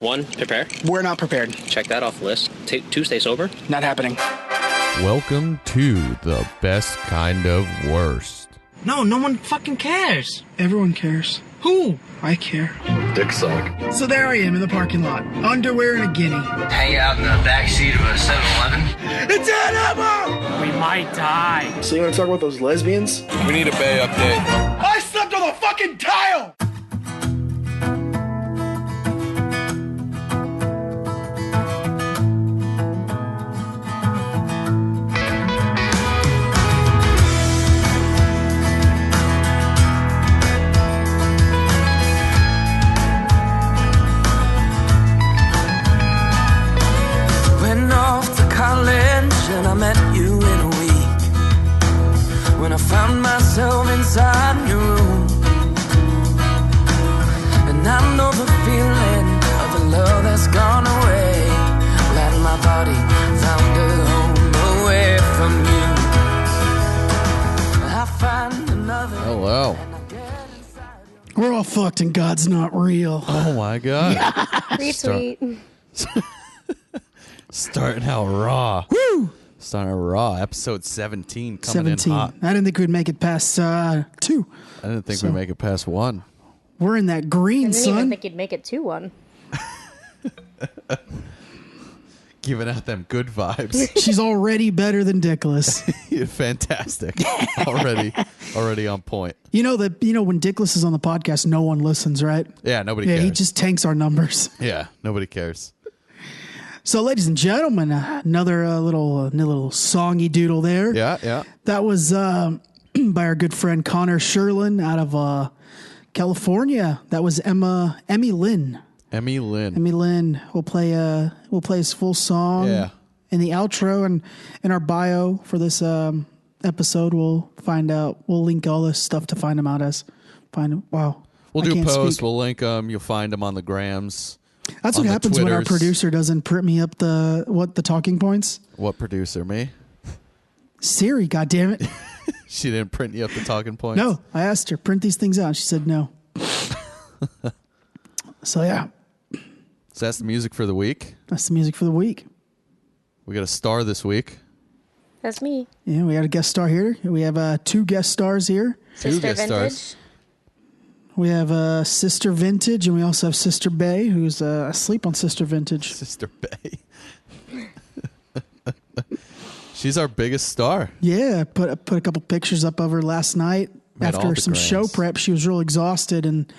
1, prepare. We're not prepared. Check that off the list. 2, stay sober. Not happening. Welcome to the best kind of worst. No one fucking cares. Everyone cares. Who? I care. Dick suck. So there I am in the parking lot. Underwear and a guinea. Hang out in the backseat of a 7-Eleven. It's an Emma! We might die. So you want to talk about those lesbians? We need a Bay update. I slept on the fucking tile! And I met you in a week when I found myself inside your room, and I know the feeling of the love that's gone away. Glad my body found a home away from you. I find another. Hello. We're all fucked and God's not real. Oh my God. Retweet. Starting out raw. Woo! Starting out raw. Episode 17 coming in hot. I didn't think we'd make it past 2. I didn't think we'd make it past 1. We're in that green, I didn't even son. think you'd make it to 1. Giving out them good vibes. She's already better than Dickless. Fantastic. Already on point. You know when Dickless is on the podcast, no one listens, right? Yeah, nobody Yeah, cares. he just tanks our numbers. Yeah, nobody cares. So, ladies and gentlemen, another little songy doodle there. Yeah. That was by our good friend Connor Sherlin out of California. That was Emmy Lynn. Emmy Lynn. Emmy Lynn. We'll play his full song. Yeah. In the outro and in our bio for this episode, we'll find out. We'll link all this stuff to find him out as. Wow. We'll I do can't posts. speak. We'll link them. You'll find them on the grams. That's what happens when our Twitters. producer doesn't print me up the talking points. What producer? Me? Siri, goddammit. She didn't print you up the talking points? No, I asked her, print these things out. She said no. So, yeah. So that's the music for the week. That's the music for the week. We got a star this week. That's me. Yeah, we got a guest star here. We have 2 guest stars here. Sister guest Vintage. stars. We have Sister Vintage, and we also have Sister Bay, who's asleep on Sister Vintage. Sister Bay. She's our biggest star. Yeah, put a couple pictures up of her last night. Made all After the some grams. show prep, she was real exhausted, and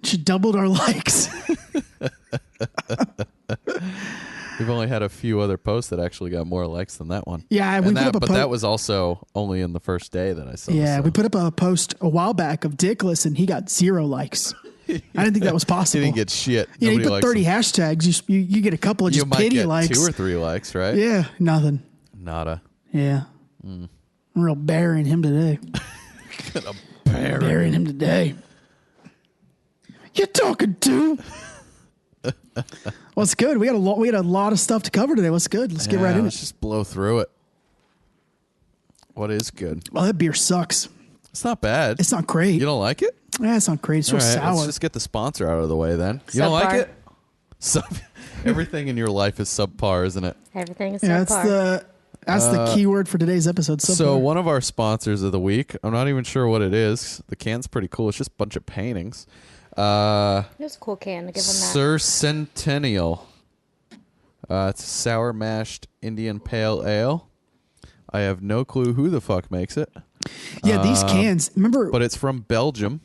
she doubled our likes. We've only had a few other posts that actually got more likes than that one. Yeah, we And put up a but post. that was also only in the first day that I saw. Yeah, so. we put up a post a while back of Dickless, and he got 0 likes. I didn't think that was He possible. didn't get shit. You Nobody put likes 30 him. hashtags. You get a couple of You just might pity get likes. 2 or 3 likes, right? Yeah, nothing. Nada. Yeah. I'm real burying him today. Burying him today. You talking to? What's good? We had a lot of stuff to cover today. What's good? Let's get right in Let's it. just blow through it. What is good? Well, that beer sucks. It's not bad. It's not great. You don't like it? Yeah, it's not great. It's so All right, sour. let's just get the sponsor out of the way then. You don't like Subpar. it? Everything in your life is subpar, isn't it? Everything is Yeah, subpar. that's the key word for today's episode. So subpar. one of our sponsors of the week, I'm not even sure what it is. The can's pretty cool. It's just a bunch of paintings. It was a cool can to give them that. Sir Centennial. It's a sour mashed Indian pale ale. I have no clue who the fuck makes it. Yeah, these cans. But it's from Belgium.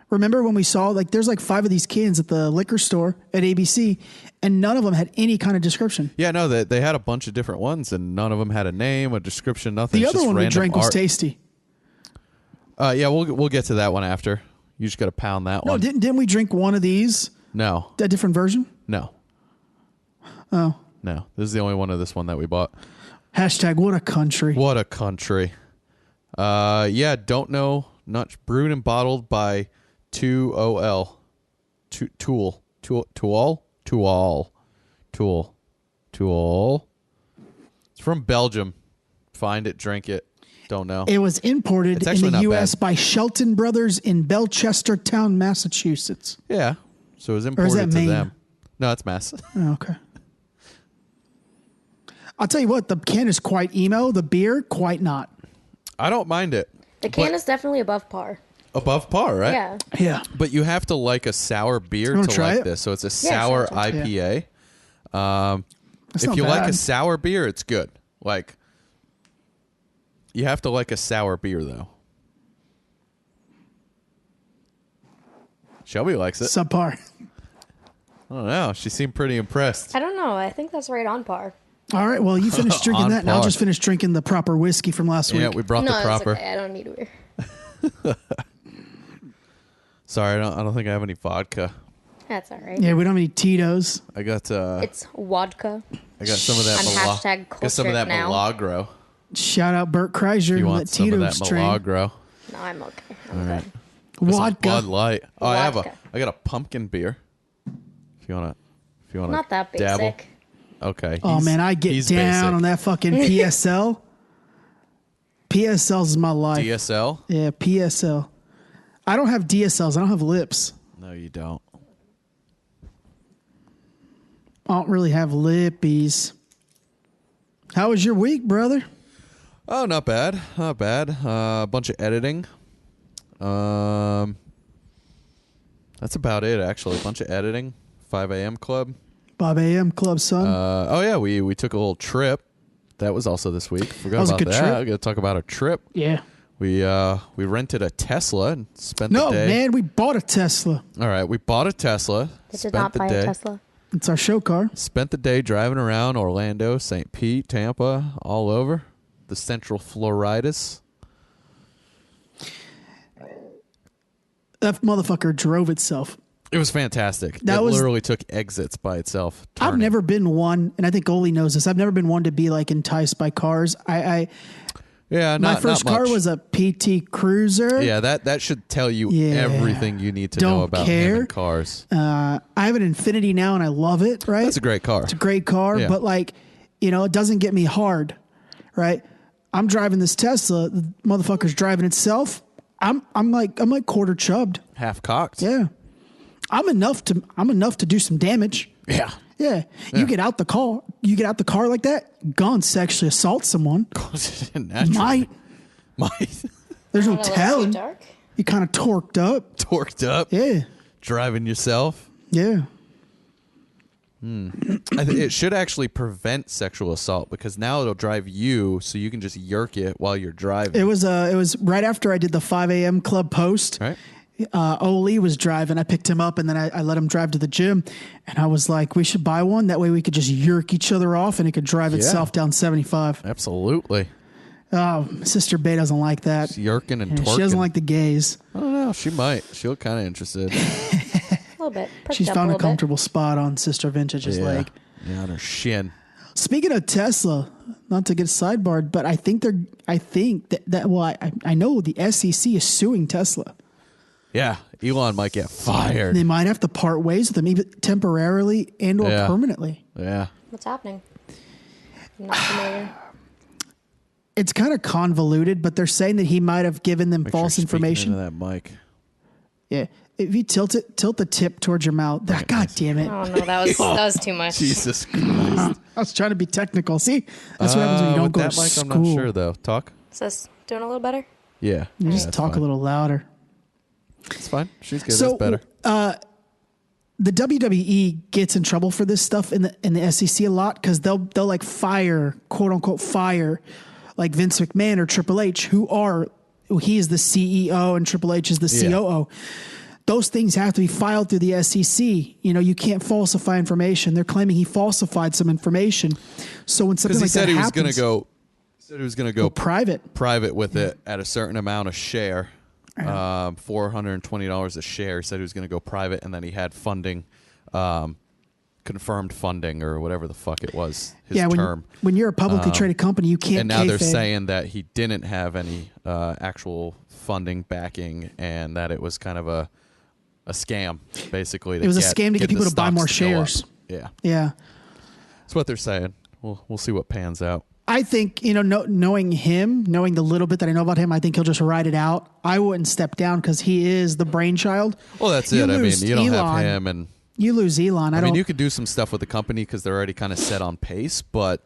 Remember when we saw there's 5 of these cans at the liquor store at ABC, and none of them had any kind of description. Yeah, no, they had a bunch of different ones, and none of them had a name, a description, nothing. The It's other just one we random drank was art. tasty. Yeah, we'll get to that one after. You just got to pound that No, one. didn't we drink one of these? No, A different version? no, Oh. no. This is the only one of this one that we bought. Hashtag what a country. What a country. Yeah, don't know. Not brewed and bottled by 2OL. Tool. It's from Belgium. Find it, drink it. Don't know. It was imported It's in actually the not U.S. bad. by Shelton Brothers in Belchestertown, Massachusetts. Yeah. So it was Or is imported that to Maine? them. No, it's mass. Oh, okay. I'll tell you what, the can is quite emo. The beer, quite not. I don't mind it. The can is definitely above par. Above par, right? Yeah. Yeah. But you have to like a sour beer to try like it? this. So it's a Yeah, sour sounds good. IPA. It's If not you like a bad. sour beer, it's good. Like, you have to like a sour beer, though. Shelby likes it. Subpar. I don't know. She seemed pretty impressed. I don't know. I think that's right on par. All right, well, you finish drinking On that, and I'll par. just finish drinking the proper whiskey from last Yeah, week. we brought No, the it's proper. okay. I don't need beer. Sorry, I don't think I have any vodka. That's all right. Yeah, we don't have any Tito's. I got It's vodka. I got some of that. I'm hashtag got some of that cultured now. Milagro. Shout out Bert Kreischer You and want that some of that Tito's train. Milagro? No, I'm okay. All I'm right. good. Got some Vodka. Bud Light. Oh, Vodka. I got a pumpkin beer. If you wanna Not that basic. dabble. Okay. Oh, man, I get he's down basic. on that fucking PSL. PSL's my life. DSL? Yeah, PSL. I don't have DSLs. I don't have lips. No, you don't. I don't really have lippies. How was your week, brother? Oh, not bad. Not bad. A bunch of editing. That's about it, actually. A bunch of editing. 5 a.m. club. 5 a.m. club, son. Oh, yeah, we took a little trip. That was also this week. Forgot was a about good that. trip. I got to talk about a trip. yeah. We rented a Tesla and spent No, the day. man, we bought a Tesla. All right, we bought a Tesla. Did spent not the buy day, a Tesla. It's our show car. Spent the day driving around Orlando, St. Pete, Tampa, all over the Central Floridas. That motherfucker drove itself. It was fantastic. That it was- literally took exits by itself. I've turning. never been one, and I think Oli knows this. I've never been one to be like enticed by cars. Yeah, My not first not car much. was a PT Cruiser. Yeah, that should tell you Yeah. everything you need to Don't know about care. him and cars. I have an Infinity now, and I love it. Right, That's a great car. It's a great car, Yeah. but like, it doesn't get me hard. Right, I'm driving this Tesla. The motherfucker's driving itself. I'm like quarter chubbed. Half cocked. Yeah, I'm enough to do some damage. Yeah. Yeah. You get out the car like that, gone sexually assault someone. Naturally. Might. There's no A little too telling. dark. You kind of torqued up. Torqued up. Yeah. Driving yourself. Yeah. It should actually prevent sexual assault because now it'll drive you so you can just yerk it while you're driving. It was right after I did the 5 a.m. club post. Right. Oli was driving. I picked him up and then I let him drive to the gym. And I was like, we should buy one. That way we could just yerk each other off and it could drive itself down 75. Absolutely. Oh, Sister Bay doesn't like that. It's yerking and Yeah, twerking. she doesn't like the gays. I don't know. She might. She look kind of interested. A little bit. Perked She's up found a little bit. comfortable spot on Sister Vintage's leg. Yeah, on her shin. Speaking of Tesla, not to get sidebarred, but I think I know the SEC is suing Tesla. Yeah, Elon might get fired. They might have to part ways with them, even temporarily and or Yeah. permanently. Yeah. What's happening? I'm not familiar. It's kind of convoluted, but they're saying that he might have given them Make sure false you're speaking information. into that mic. Yeah, if you tilt the tip towards your mouth. God damn it! Oh no, that was too much. Jesus Christ. I was trying to be technical. See, that's what happens when you don't with go that to mic, school. I'm not sure though. Talk. Is this doing a little better? Yeah. You just that's talk fine. a little louder. It's fine. She's good. So, That's better. The WWE gets in trouble for this stuff in the SEC a lot because they'll like fire, quote unquote fire, like Vince McMahon or Triple H, he is the CEO and Triple H is the COO. Those things have to be filed through the SEC. You can't falsify information. They're claiming he falsified some information. So when something Because he like said that he was going to go private with it at a certain amount of share. $420 a share. He said he was going to go private, and then he had funding, confirmed funding, or whatever the fuck it was. His term. When you're a publicly traded company, you can't. And now they're kayfabe. saying that he didn't have any actual funding backing, and that it was kind of a scam, basically. It was a scam to get people to buy more shares. Yeah, Yeah. that's what they're saying. We'll see what pans out. I think, knowing him, knowing the little bit that I know about him, I think he'll just ride it out. I wouldn't step down because he is the brainchild. Well, that's You it. I mean, lose you don't have Elon. him, and You lose Elon. I mean, you could do some stuff with the company because they're already kind of set on pace, but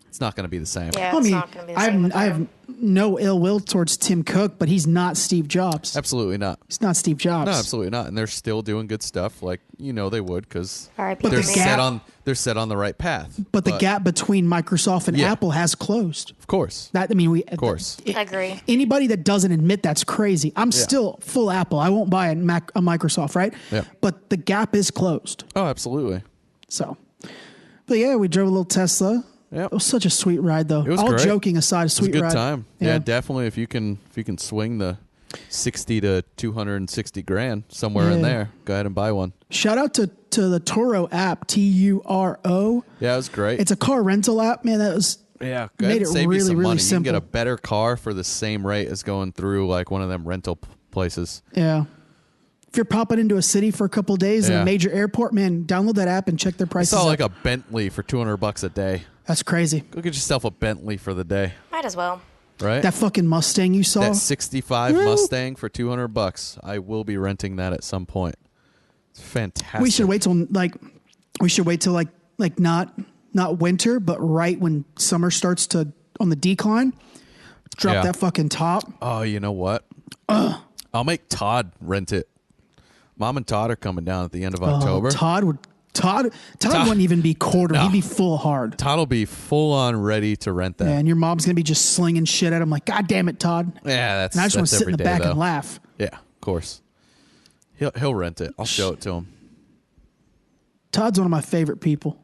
it's not going to be the same. Yeah, I it's mean, not going to be the same. I have no ill will towards Tim Cook, but he's not Steve Jobs. Absolutely not. He's not Steve Jobs. No, absolutely not. And they're still doing good stuff, like they would, because R.I.P. they're set on the right path. But the gap between Microsoft and Yeah. Apple has closed. Of course. Of course. Agree. Anybody that doesn't admit that's crazy. I'm still full Apple. I won't buy a Microsoft, right? Yeah. But the gap is closed. Oh, absolutely. So, but yeah, we drove a little Tesla. Yep. It was such a sweet ride, though. It was All great. joking aside, a sweet it was a good ride. time. Yeah, definitely. If you can swing the 60 to 260 grand somewhere in Yeah. there, go ahead and buy one. Shout out to the Turo app, Turo. Yeah, it was great. It's a car rental app, man. That was go ahead made and it save you really, some really money. simple. You can get a better car for the same rate as going through like one of them rental places. Yeah. If you're popping into a city for a couple of days in Yeah. a major airport, man, download that app and check their I prices. saw up. like a Bentley for $200 a day. That's crazy. Go get yourself a Bentley for the day, Might as well. right? That fucking Mustang you saw. That 65 Mustang for $200. I will be renting that at some point. It's fantastic. We should wait till not winter, but right when summer starts to on the decline. Drop Yeah. that fucking top. Oh, you know what? I'll make Todd rent it. Mom and Todd are coming down at the end of October. Todd wouldn't even be quarter. No. He'd be full hard. Todd will be full on ready to rent that. Yeah, and your mom's gonna be just slinging shit at him like, God damn it, Todd. Yeah, that's. And I just want that's to sit in every the day, back though. and laugh. Yeah, of course. He'll rent it. I'll show it to him. Todd's one of my favorite people.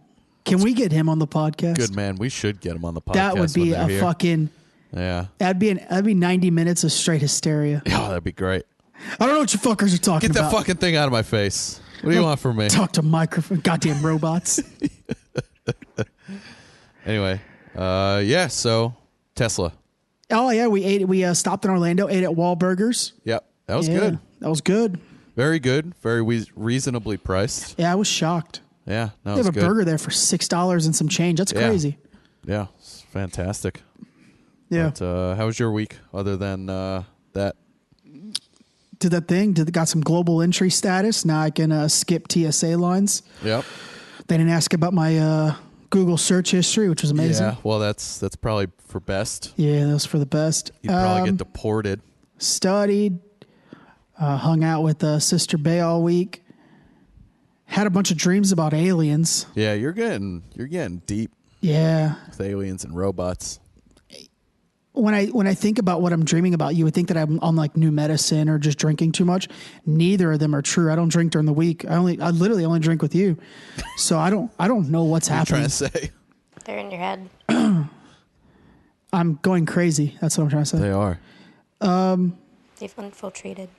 Can we get him on the podcast? Good man. We should get him on the podcast. That would be when a they're here. fucking. Yeah. That'd be 90 minutes of straight hysteria. Oh, that'd be great. I don't know what you fuckers are talking Get that about. fucking thing out of my face. What do you want from me? Talk to microphone, goddamn robots. Anyway, yeah. So Tesla. Oh yeah, we ate. We stopped in Orlando, ate at Wahlburgers. Yep, that was Yeah, good. That was good. Very good. Very reasonably priced. Yeah, I was shocked. Yeah, no, They it have was a good. burger there for $6 and some change. That's Yeah. crazy. Yeah, it's fantastic. Yeah, But, how was your week other than that? did that thing. Got some global entry status. Now I can skip TSA lines. Yep. They didn't ask about my Google search history, which was amazing. Yeah. Well, that's probably for best. Yeah, that was for the best. You'd probably get deported. Studied, hung out with Sister Bay all week. Had a bunch of dreams about aliens. Yeah, you're getting deep Yeah. with aliens and robots. When I think about what I'm dreaming about, you would think that I'm on like new medicine or just drinking too much. Neither of them are true. I don't drink during the week. I literally only drink with you. So I don't know what's What are you happening. trying to say? They're in your head. I'm going crazy. That's what I'm trying to say. They are. They've infiltrated.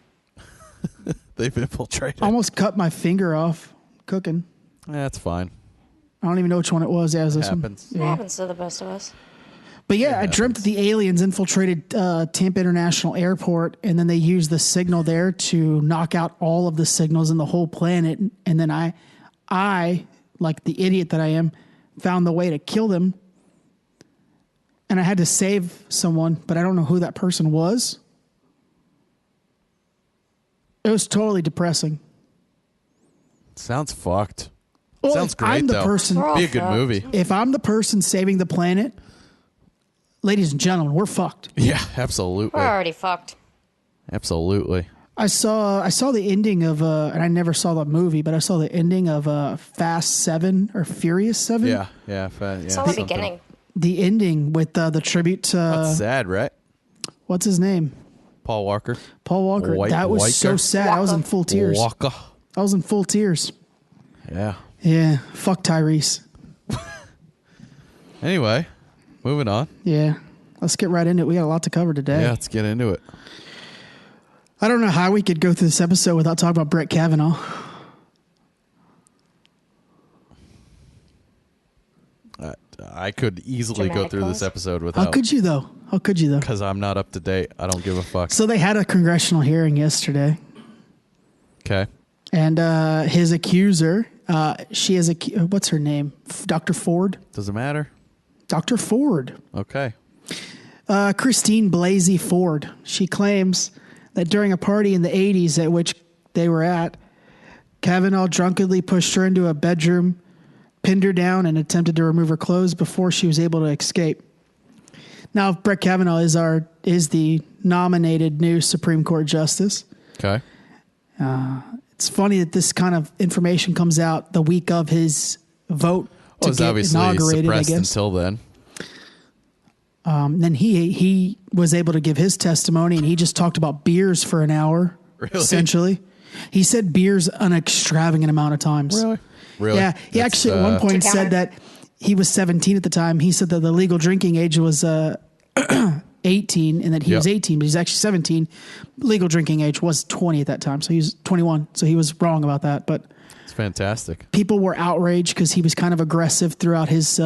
They've infiltrated. Almost cut my finger off cooking. That's fine. I don't even know which one it was. Yeah, it was this Happens. one. It Yeah. happens to the best of us. But yeah, I dreamt that the aliens infiltrated Tampa International Airport, and then they used the signal there to knock out all of the signals in the whole planet. And then I, like the idiot that I am, found the way to kill them. And I had to save someone, but I don't know who that person was. It was totally depressing. Sounds fucked. Well, Sounds if great I'm the though. person. We're all Be a good fucked. movie. If I'm the person saving the planet, ladies and gentlemen, we're fucked. Yeah, absolutely. We're already fucked. Absolutely. I saw the ending of and I never saw the movie, but I saw the ending of Fast 7 or Furious 7. Yeah. Yeah. It's all the something. beginning. The ending with the tribute to That's sad, right? what's his name? Paul Walker. Paul Walker. White That was so Walker? sad. I was in full tears. Walker. I was in full tears. Yeah. Yeah. Fuck Tyrese. Anyway, moving on. Yeah. Let's get right into it. We got a lot to cover today. Yeah, let's get into it. I don't know how we could go through this episode without talking about Brett Kavanaugh. I could easily go through this Dramatic episode How without, could you though? How could you though? because I'm not up to date. I don't give a fuck. So they had a congressional hearing yesterday. Okay. And his accuser, she is what's her name? Dr. Ford. Does it matter? Dr. Ford. Okay. Christine Blasey Ford. She claims that during a party in the 80s at which they were at, Kavanaugh drunkenly pushed her into a bedroom, pinned her down, and attempted to remove her clothes before she was able to escape. Now, Brett Kavanaugh is the nominated new Supreme Court justice. Okay. It's funny that this kind of information comes out the week of his vote to get inaugurated, I guess. Until then. Then he was able to give his testimony, and he just talked about beers for an hour, essentially. He said beers an extravagant amount of times. Really? Yeah. He actually at one point said that he was 17 at the time. He said that the legal drinking age was 18 and that he was 18, but he's actually 17. Legal drinking age was 20 at that time. So he was 21. So he was wrong about that. But it's fantastic. People were outraged because he was kind of aggressive throughout his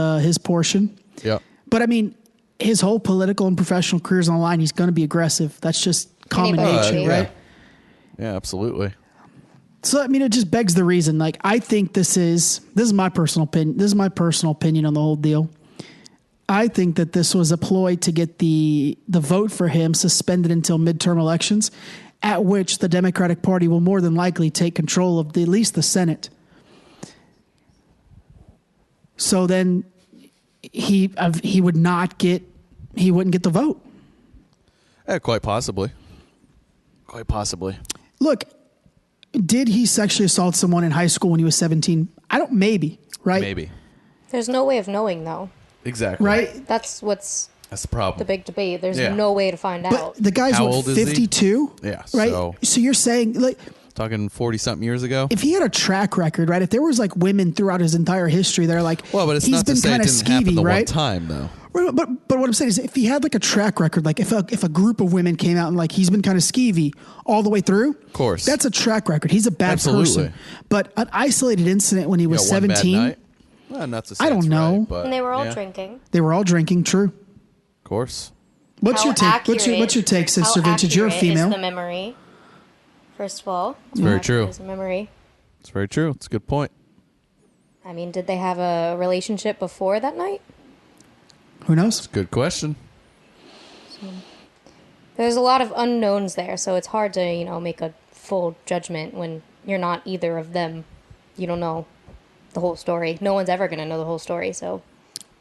portion. Yeah. But I mean, his whole political and professional career is on the line. He's going to be aggressive. That's just common nature, right? Yeah, absolutely. So, I mean, it just begs the reason. Like, I think this is my personal opinion. This is my personal opinion on the whole deal. I think that this was a ploy to get the vote for him suspended until midterm elections, at which the Democratic Party will more than likely take control of at least the Senate. So then he wouldn't get the vote. Yeah, quite possibly. Quite possibly. Look, did he sexually assault someone in high school when he was 17? Maybe, right? Maybe. There's no way of knowing, though. Exactly. Right? That's the problem. the big debate. There's no way to find But out. the guy's How what, old is he? 52? Yeah. Right? So you're saying, like, talking 40-something years ago? if he had a track record, right? If there was like women throughout his entire history that are like, Well, but it's he's not to been say it kind of didn't happen skeevy, the right? one time, though. But what I'm saying is, if he had like a track record, like if a group of women came out and like he's been kind of skeevy all the way through, of course, that's a track record. He's a bad person. But an isolated incident when he was 17, well, not to say I don't know. Right, but And they were all drinking. They were all drinking. True. Of course. What's your take? What's your take, Sister Vintage? You're a female. Is the memory? First of all, it's very true. Is the memory? It's very true. It's a good point. I mean, did they have a relationship before that night? Who knows? It's a good question. There's a lot of unknowns there, so it's hard to, make a full judgment when you're not either of them. You don't know the whole story. No one's ever going to know the whole story, so.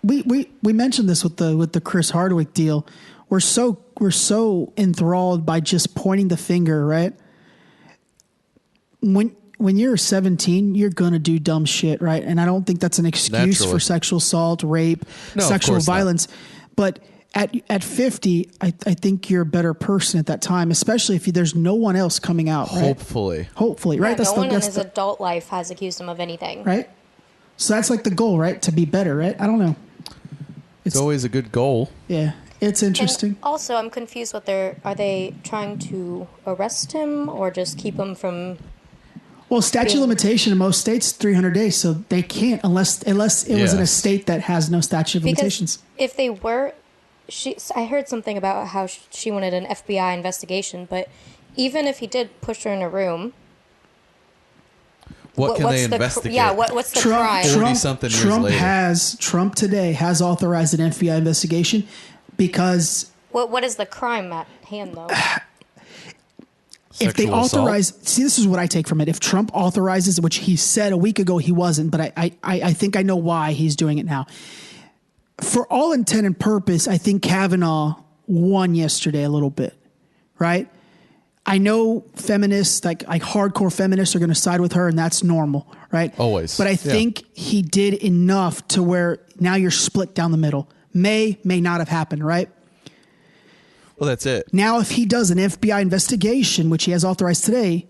We mentioned this with the Chris Hardwick deal. We're so enthralled by just pointing the finger, right? When you're 17, you're going to do dumb shit, right? And I don't think that's an excuse for sexual assault, rape, sexual violence. But at 50, I think you're a better person at that time, especially if there's no one else coming out, right? Hopefully, right? Yeah, no one in his adult life has accused him of anything. Right? So that's like the goal, right? To be better, right? I don't know. It's always a good goal. Yeah, it's interesting. And also, I'm confused are they trying to arrest him or just keep him from... Well, statute of limitation in most states 300 days, so they can't unless it was in a state that has no statute of limitations. If they were, I heard something about how she wanted an FBI investigation, but even if he did push her in a room, what can they investigate? What's the crime? 40-something years later. Trump today has authorized an FBI investigation because... What is the crime at hand, though? If they authorize, see, this is what I take from it. If Trump authorizes, which he said a week ago he wasn't, but I think I know why he's doing it now. For all intent and purpose, I think Kavanaugh won yesterday a little bit, right? I know feminists, like hardcore feminists, are going to side with her, and that's normal, right? Always. But I think he did enough to where now you're split down the middle. May not have happened, right? Well, that's it. Now, if he does an FBI investigation, which he has authorized today,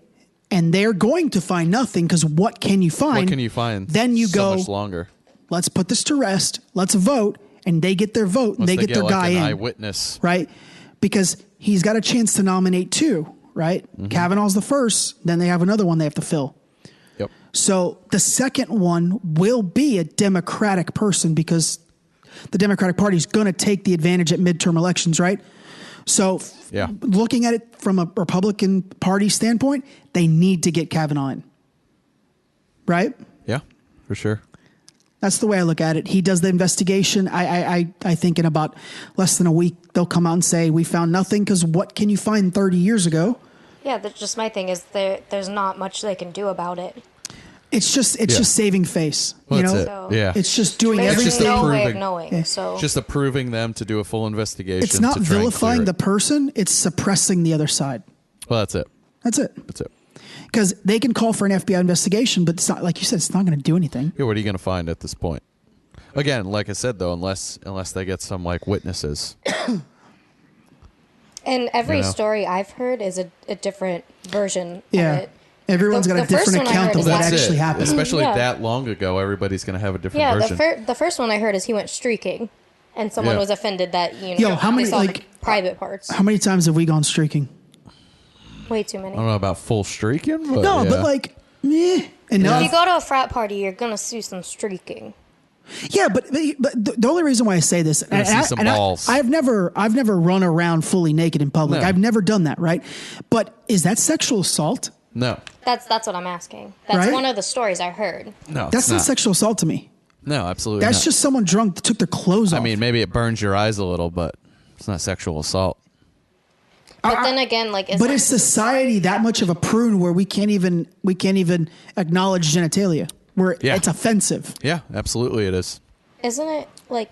and they're going to find nothing, because what can you find? What can you find? Then you go, much longer. Let's put this to rest. Let's vote. And they get their vote. And they get their guy in. Eyewitness. Right? Because he's got a chance to nominate two, right? Mm-hmm. Kavanaugh's the first. Then they have another one they have to fill. Yep. So the second one will be a Democratic person because the Democratic Party is going to take the advantage at midterm elections, right? So looking at it from a Republican Party standpoint, they need to get Kavanaugh in. Right? Yeah, for sure. That's the way I look at it. He does the investigation. I think in about less than a week, they'll come out and say, we found nothing, because what can you find 30 years ago? Yeah, that's just my thing is there's not much they can do about it. It's just saving face. Well, you know, that's it. So- Yeah. it's just doing There's everything. no way of approving. knowing. Yeah. So Just approving them to do a full investigation. It's not to try and vilifying clear the it. person. It's suppressing the other side. Well, that's it. That's it. That's it. Because they can call for an FBI investigation, but it's not, like you said, it's not going to do anything. Yeah, what are you going to find at this point? Again, like I said, though, unless they get some like witnesses. and every You know? story I've heard is a different version Yeah. of it. Everyone's got a The first different one I account heard of is what that- actually happened. Especially Yeah. that long ago, everybody's going to have a different Yeah, version. the first one I heard is he went streaking, and someone Yeah. was offended that Yo, how many, they saw like- the private parts. How many times have we gone streaking? Way too many. I don't know about full streaking, but No, yeah. but like, meh, enough. If you go to a frat party, you're gonna see some streaking. Yeah, but the only reason why I say this, gonna see some balls. I've never run around fully naked in public. No. I've never done that, right? But is that sexual assault? no, That's what I'm asking. That's Right? one of the stories I heard. no, That's it's not not. sexual assault to me. No, absolutely. That's not. just someone drunk that took their clothes off. I mean, maybe it burns your eyes a little, but it's not sexual assault. But then again, like, but is society that much of a prune where we can't even acknowledge genitalia? Where Yeah. it's offensive. Yeah, absolutely, it is. isn't it like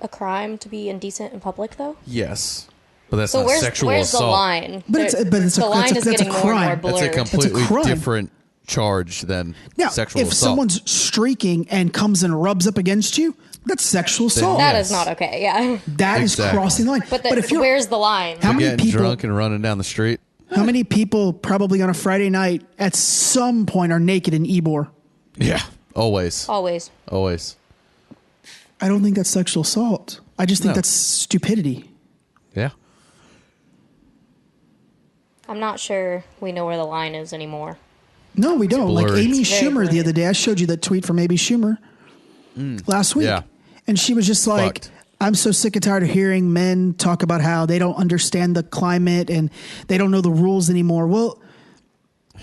a crime to be indecent in public though? Yes, but that's So not sexual where's assault. the line? But it's the line is that's a getting more and more crime. blurred. That's a completely crime. different charge than Now, sexual if assault. someone's streaking and comes and rubs up against you, that's sexual assault. That Yes. is not okay. Yeah, That is Exactly. crossing the line. but, if you're where's the line? how many getting people? drunk and running down the street. How many people probably on a Friday night at some point are naked in Ybor? Yeah, always, Always. always. I don't think that's sexual assault. I just think No. that's stupidity. Yeah, I'm not sure we know where the line is anymore. No, we don't. Like blurry. Amy It's very Schumer the blurry. other day, I showed you that tweet from Amy Schumer last week. Yeah. And she was just like, Fucked. I'm so sick and tired of hearing men talk about how they don't understand the climate and they don't know the rules anymore. Well,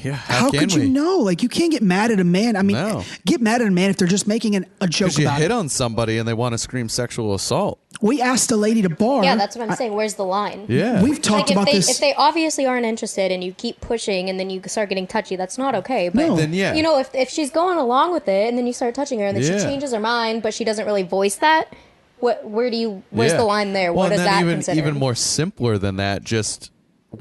yeah. how can could we? you know? Like, you can't get mad at a man. I mean, No. get mad at a man if they're just making a joke Because you about hit it. on somebody and they want to scream sexual assault. We asked a lady to bar. Yeah, that's what I'm saying. Where's the line? Yeah, We've talked Like about if this. they obviously aren't interested and you keep pushing and then you start getting touchy, that's not okay. But No. Then yeah, you know, if she's going along with it and then you start touching her and then Yeah. she changes her mind, but she doesn't really voice that, where's Yeah. the line there? Well, What is and then that even considered? even more simpler than that, just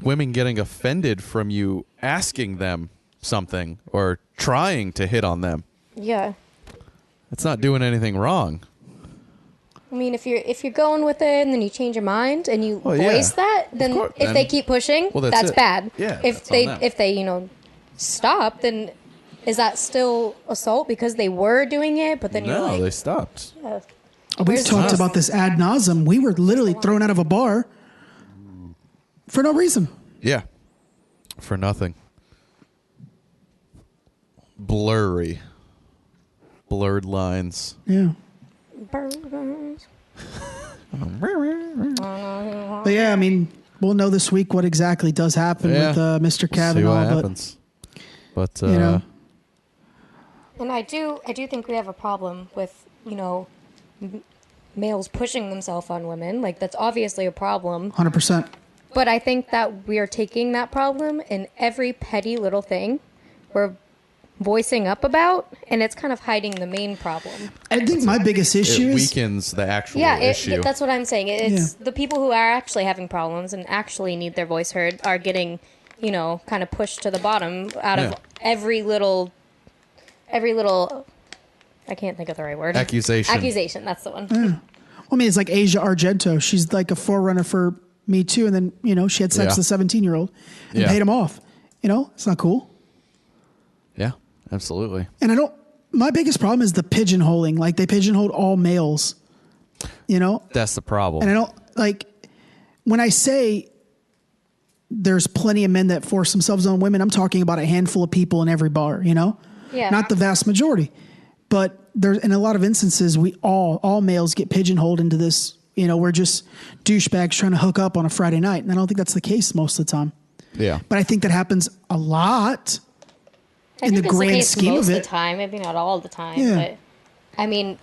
women getting offended from you asking them something or trying to hit on them. Yeah. It's not doing anything wrong. I mean, if you're going with it and then you change your mind and you Well, yeah. voice that, then course. if Then- they keep pushing, well, that's that's it. bad. Yeah, If that's on them. they stop, then is that still assault because they were doing it? But then you're No, like, they stopped. We've where's talked the- about this ad nauseum. We were literally thrown out of a bar for no reason. Yeah, for nothing. Blurred lines. Yeah. burgers. But yeah, I mean, we'll know this week what exactly does happen Yeah. with Mr. See Kavanaugh. what But happens. But you know, And I do think we have a problem with, males pushing themselves on women. Like, that's obviously a problem. 100%. But I think that we are taking that problem and every petty little thing we're voicing up about, and it's kind of hiding the main problem. I think my biggest issue it is weakens the actual Yeah, issue. that's what I'm saying. It's the people who are actually having problems and actually need their voice heard are getting, kind of pushed to the bottom out of Yeah. every little, I can't think of the right word. Accusation. Accusation, that's the one. Well, I mean, it's like Asia Argento. She's like a forerunner for Me Too, and then she had sex Yeah. with a 17-year-old and Yeah. paid him off. It's not cool. Yeah, absolutely. And my biggest problem is the pigeonholing. Like, they pigeonholed all males. That's the problem. And I don't like when I say there's plenty of men that force themselves on women. I'm talking about a handful of people in every bar. Yeah. Not the vast majority, but there's in a lot of instances we all males get pigeonholed into this. We're just douchebags trying to hook up on a Friday night, and I don't think that's the case most of the time. Yeah. But I think that happens a lot I in the think it's grand case scheme most of of it. the time, maybe not all the time, Yeah. but I mean,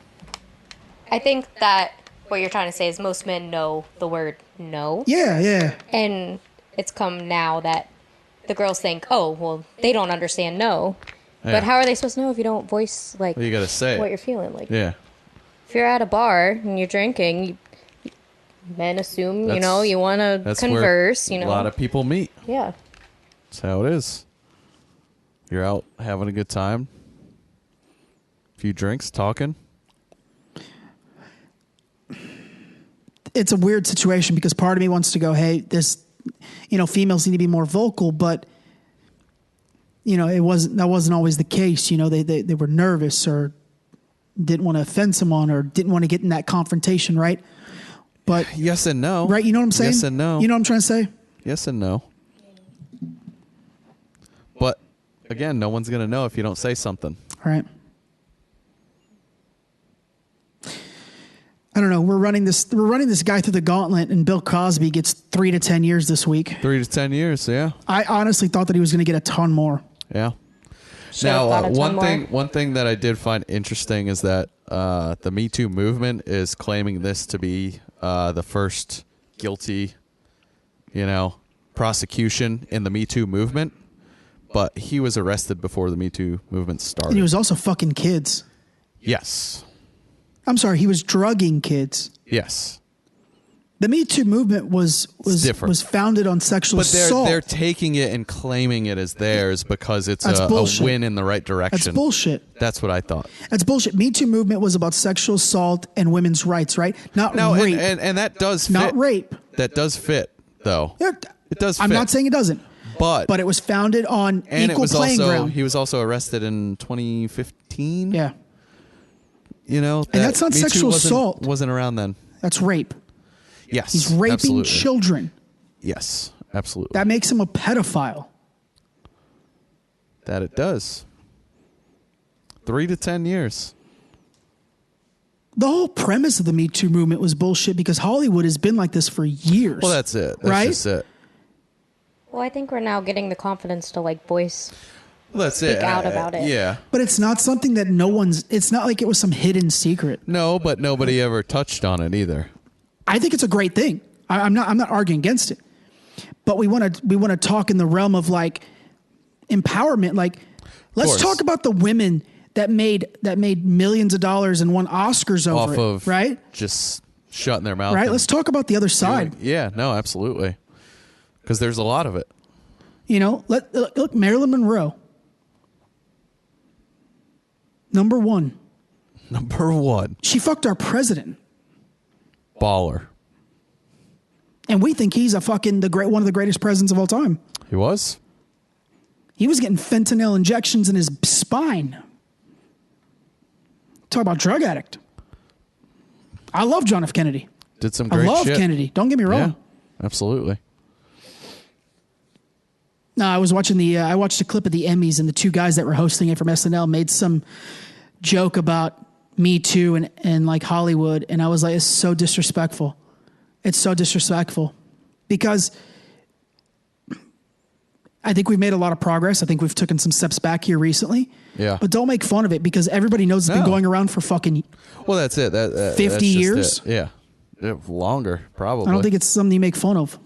I think that what you're trying to say is most men know the word no, Yeah. and it's come now that the girls think, oh, well, they don't understand no, Yeah. But how are they supposed to know if you don't voice like Well, you gotta say what it. you're feeling? Like, Yeah. if you're at a bar and you're drinking, men assume That's- you want to That's converse. where a lot of people meet. Yeah. That's how it is. You're out having a good time. A few drinks, talking. It's a weird situation because part of me wants to go, hey, this, females need to be more vocal, but that wasn't always the case. They were nervous or didn't want to offend someone or didn't want to get in that confrontation, right? But yes and no. right? You know what I'm saying? Yes and no. You know what I'm trying to say? Yes and no. But again, no one's gonna know if you don't say something. All right. I don't know. We're running this guy through the gauntlet, and Bill Cosby gets 3 to 10 years this week. 3 to 10 years, yeah. I honestly thought that he was going to get a ton more. Yeah. Should've got a ton more. One thing that I did find interesting is that the Me Too movement is claiming this to be the first guilty, prosecution in the Me Too movement. But he was arrested before the Me Too movement started. And he was also fucking kids. Yes. I'm sorry, he was drugging kids. Yes. The Me Too movement was different. was founded on sexual assault. They're taking it and claiming it as theirs because it's That's a bullshit. win in the right direction. That's bullshit. That's what I thought. That's bullshit. Me Too movement was about sexual assault and women's rights, right? Not rape. And that does fit. Not rape. That does fit, though. It does fit. I'm not saying it doesn't. But it was founded on and equal it was playing also, ground. He was also arrested in 2015. Yeah. Me That's not Too sexual assault. Wasn't around then. That's rape. Yes. He's raping absolutely. children. Yes, absolutely. That makes him a pedophile. That it does. 3 to 10 years. The whole premise of the Me Too movement was bullshit because Hollywood has been like this for years. Well, that's it. That's right? just it. Well, I think we're now getting the confidence to voice. Well, that's speak out about it. Yeah. But it's not something that it's not like it was some hidden secret. No, but nobody ever touched on it either. I think it's a great thing. I'm not arguing against it. But we want to talk in the realm of empowerment. Let's talk about the women that made millions of dollars and won Oscars over Off it, of right? Just shutting their mouth. Right? Let's talk about the other side. Yeah, no, absolutely. Because there's a lot of it. Look, Marilyn Monroe. Number one. She fucked our president. Baller. And we think he's one of the greatest presidents of all time. He was? He was getting fentanyl injections in his spine. Talk about drug addict. I love John F. Kennedy. Did some great shit. I love Kennedy. Don't get me wrong. Yeah, absolutely. No, I was watching I watched a clip of the Emmys, and the two guys that were hosting it from SNL made some joke about Me Too and Hollywood, and I was like, it's so disrespectful. It's so disrespectful because I think we've made a lot of progress. I think we've taken some steps back here recently. Yeah. But don't make fun of it because everybody knows it's been going around for fucking Well, that's it. 50 years. Yeah. Longer, probably. I don't think it's something you make fun of.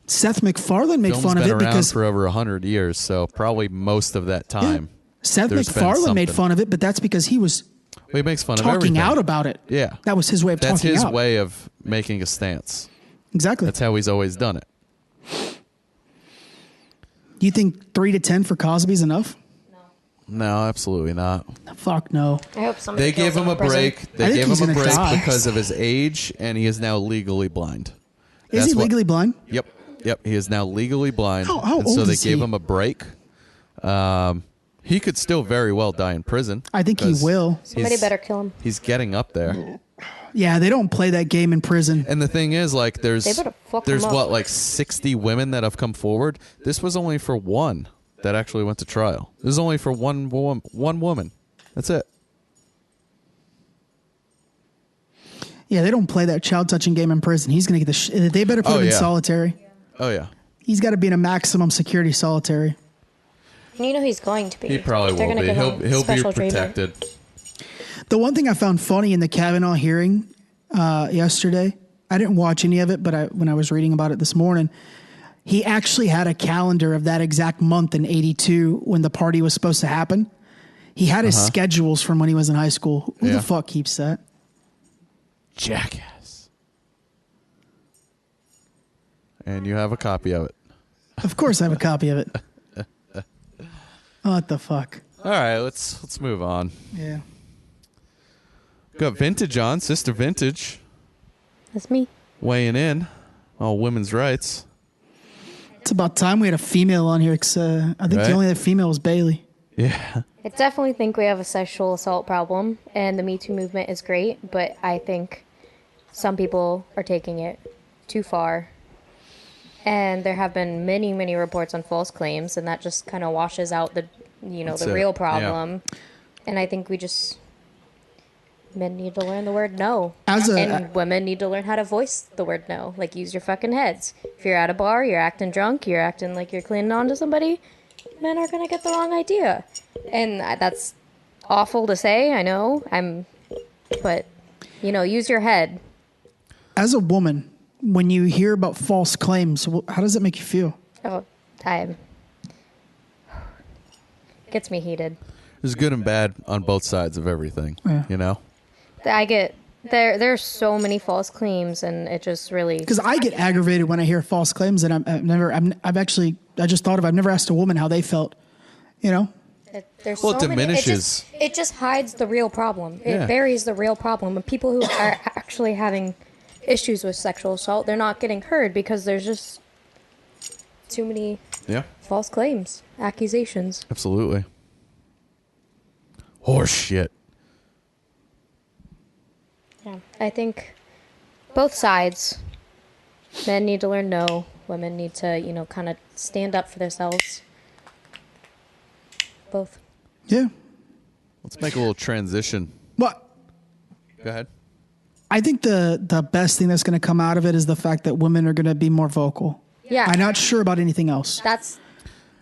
Seth MacFarlane made fun of it because for over 100 years, so probably most of that time. Seth MacFarlane made fun of it, but that's because he was he makes fun of talking everything. out about it. Yeah. That was his way of talking out. That's his way of making a stance. Exactly. That's how he's always done it. Do you think 3 to 10 for Cosby is enough? No, absolutely not. Fuck no. I hope somebody They gave kills him a in prison. break. They gave him a break because of his age, and he is now legally blind. Is he legally blind? Yep. He is now legally blind. How and old so they is gave he? him a break. He could still very well die in prison. I think he will. Somebody better kill him. He's getting up there. Yeah, they don't play that game in prison. And the thing is, there's They better fuck him up. 60 women that have come forward. This was only for one that actually went to trial. This is only for one woman. That's it. Yeah, they don't play that child touching game in prison. He's going to get they better put him in solitary. Oh, yeah. He's got to be in a maximum security solitary. And you know he's going to be. He probably They're will gonna be. give him He'll be special treatment. protected. The one thing I found funny in the Kavanaugh hearing yesterday, I didn't watch any of it, but when I was reading about it this morning, he actually had a calendar of that exact month in 82 when the party was supposed to happen. He had his schedules from when he was in high school. Who the fuck keeps that? Jackass. And you have a copy of it. Of course I have a copy of it. What the fuck? All right, let's move on. Yeah. Got Vintage on, Sista Vintage. That's me. Weighing in. All women's rights. It's about time we had a female on here. 'Cause, I think the only other female was Bailey. Yeah. I definitely think we have a sexual assault problem, and the Me Too movement is great, but I think some people are taking it too far. And there have been many, many reports on false claims, and that just kind of washes out the real problem. Yeah. And I think men need to learn the word no. And women need to learn how to voice the word no. Like, use your fucking heads. If you're at a bar, you're acting drunk, you're acting like you're clinging on to somebody, men are going to get the wrong idea. And that's awful to say, I know. But, use your head. As a woman, when you hear about false claims, how does it make you feel? Oh, gets me heated. There's good and bad on both sides of everything, I get there's so many false claims, and it just really, because I get aggravated when I hear false claims, and I've never asked a woman how they felt. There's it diminishes. It just hides the real problem. It buries the real problem. And people who are actually having issues with sexual assault, they're not getting heard because there's just too many false claims, accusations. Absolutely. Horse shit. Yeah, I think both sides. Men need to learn no. Women need to, kind of stand up for themselves. Both. Yeah. Let's make a little transition. What? Go ahead. I think the best thing that's going to come out of it is the fact that women are going to be more vocal. Yeah. I'm not sure about anything else. That's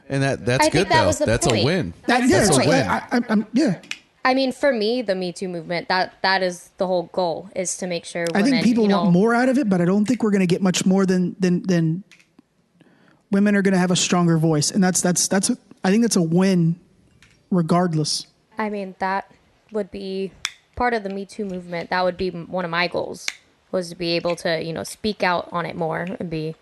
good, that though. was the That's point. a win. That's a win. Yeah. I mean, for me, the Me Too movement, that is the whole goal, is to make sure women, I think people want more out of it, but I don't think we're going to get much more than women are going to have a stronger voice. And that's I think that's a win regardless. I mean, that would be part of the Me Too movement. That would be one of my goals, was to be able to, speak out on it more and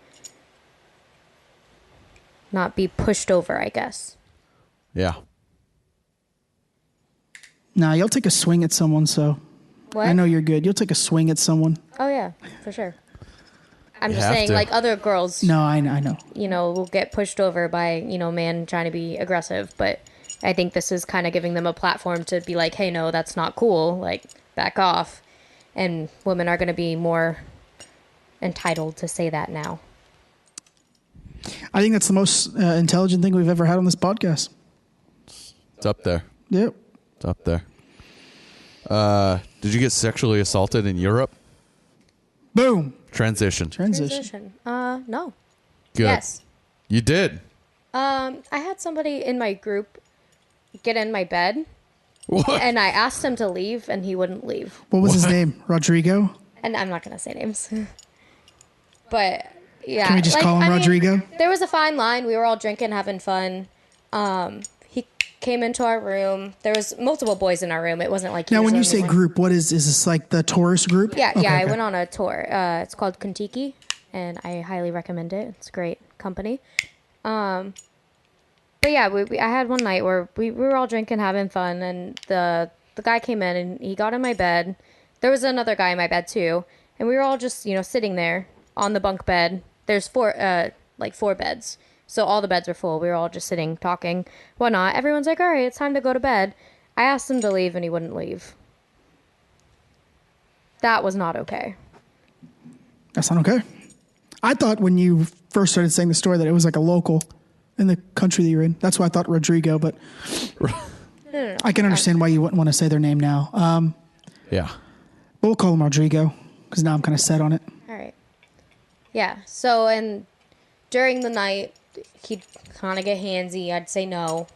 not be pushed over, I guess. Yeah. Nah, you'll take a swing at someone, so what? I know you're good. You'll take a swing at someone. Oh, yeah, for sure. I'm just saying, like, other girls, no, I know. Will get pushed over by, man trying to be aggressive. But I think this is kind of giving them a platform to be like, hey, no, that's not cool. Like, back off. And women are going to be more entitled to say that now. I think that's the most intelligent thing we've ever had on this podcast. It's up there. Yep. It's up there. Did you get sexually assaulted in Europe? Boom. Transition. No. Good. Yes. You did? I had somebody in my group get in my bed. What? And I asked him to leave, and he wouldn't leave. What was his name? Rodrigo? And I'm not going to say names. But, yeah. Can we just call him Rodrigo? There was a fine line. We were all drinking, having fun. He came into our room. There was multiple boys in our room. It wasn't like... Now, when you say group, what is this like the tourist group? Yeah, okay. I went on a tour. It's called Kentucky, and I highly recommend it. It's great company. But yeah, I had one night where we were all drinking, having fun, and the guy came in and he got in my bed. There was another guy in my bed too, and we were all just sitting there on the bunk bed. There's four beds, so all the beds are full. We were all just sitting, talking, whatnot. Everyone's like, "All right, it's time to go to bed." I asked him to leave, and he wouldn't leave. That was not okay. That's not okay. I thought when you first started saying the story that it was like a local in the country that you're in. That's why I thought Rodrigo, but No. I can understand why you wouldn't want to say their name now. Yeah. But we'll call him Rodrigo because now I'm kind of set on it. All right. Yeah. So, and during the night, he'd kind of get handsy. I'd say no.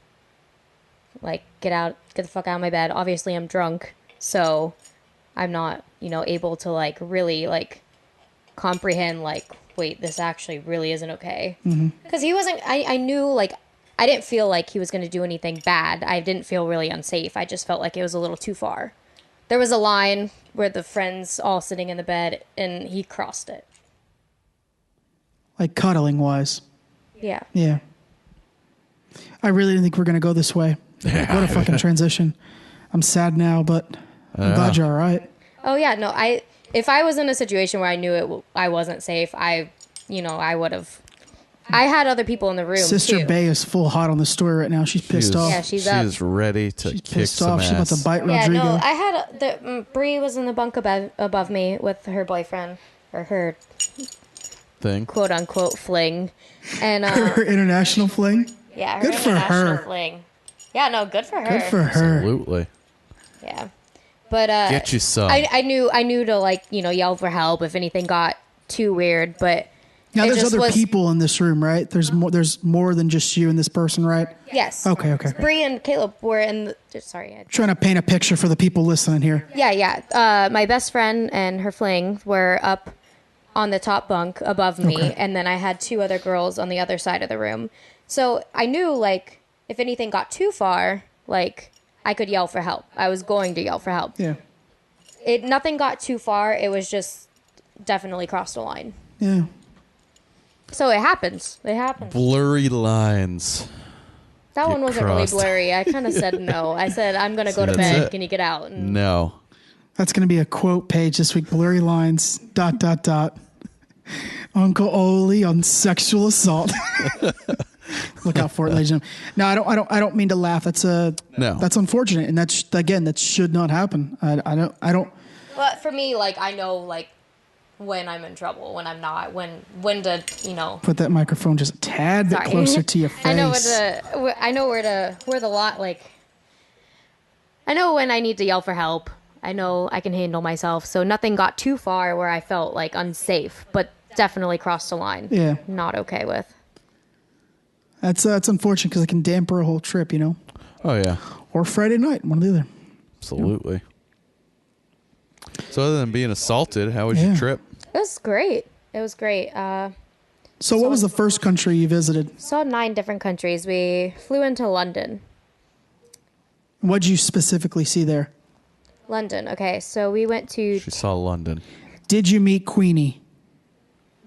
Like, get the fuck out of my bed. Obviously, I'm drunk, so I'm not, able to, really, comprehend, wait, this actually really isn't okay. Because he wasn't, I knew, like, I didn't feel like he was going to do anything bad. I didn't feel really unsafe. I just felt like it was a little too far. There was a line where the friends all sitting in the bed, and he crossed it. Like cuddling wise. Yeah. Yeah. I really didn't think we were going to go this way. What a fucking transition. I'm sad now, but I'm glad you're all right. Oh, yeah. No, if I was in a situation where I knew I wasn't safe, I would have. I had other people in the room, Sister too. Bay is full hot on the story right now. She's pissed off. Yeah, she's up. She's ready to She's kick pissed some off. ass. She's about to bite Rodrigo. Yeah, no, I had Bree was in the bunk above me with her boyfriend, or her Thing. quote unquote fling, and Her international fling. yeah, her Good for international her. fling. Yeah, no, good for her. Good for her. Absolutely. Yeah, but Get you some. I knew to, like, yell for help if anything got too weird, but Now it there's just other was, people in this room, right? There's more than just you and this person, right? Yes. Okay. Bree and Caleb were in the, sorry. Trying to paint a picture for the people listening here. Yeah. My best friend and her fling were up on the top bunk above me, Okay. and then I had two other girls on the other side of the room. So I knew, like, if anything got too far, like, I could yell for help. I was going to yell for help. Yeah. Nothing got too far. It was just definitely crossed the line. Yeah. So it happens. It happens. Blurry lines. That one wasn't crossed. really blurry. I kind of said no. I said, I'm going to go to That's bed. it. Can you get out? And No. That's going to be a quote page this week. Blurry lines. ... Uncle Oli on sexual assault. Look out for it, ladies and gentlemen. No, I don't mean to laugh. That's unfortunate, and that should not happen. I don't. But for me, like, I know, like, when I'm in trouble, when I'm not, when to, Put that microphone just a tad bit Sorry. closer to your face. I know where the lot, like, I know when I need to yell for help. I know I can handle myself. So nothing got too far where I felt, like, unsafe, but definitely crossed the line. Yeah. Not okay with. That's unfortunate because it can damper a whole trip, Oh, yeah. or Friday night, one or the other. Absolutely. So other than being assaulted, how was your trip? It was great. So what was the first country you visited? Saw 9 different countries. We flew into London. What'd you specifically see there? London. Okay, so we went to... She saw London. Did you meet Queenie?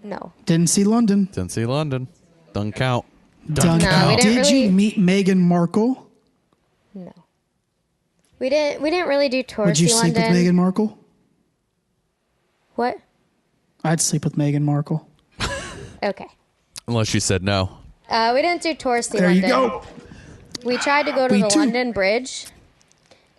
No. Didn't see London. Didn't see London. Doesn't count. Done. No, we didn't Did really... you meet Meghan Markle? No. We didn't really do touristy London. Would you sleep with Meghan Markle? What? I'd sleep with Meghan Markle. Okay. Unless you said no. We didn't do touristy There London. you go. We tried to go to Me the too. London Bridge.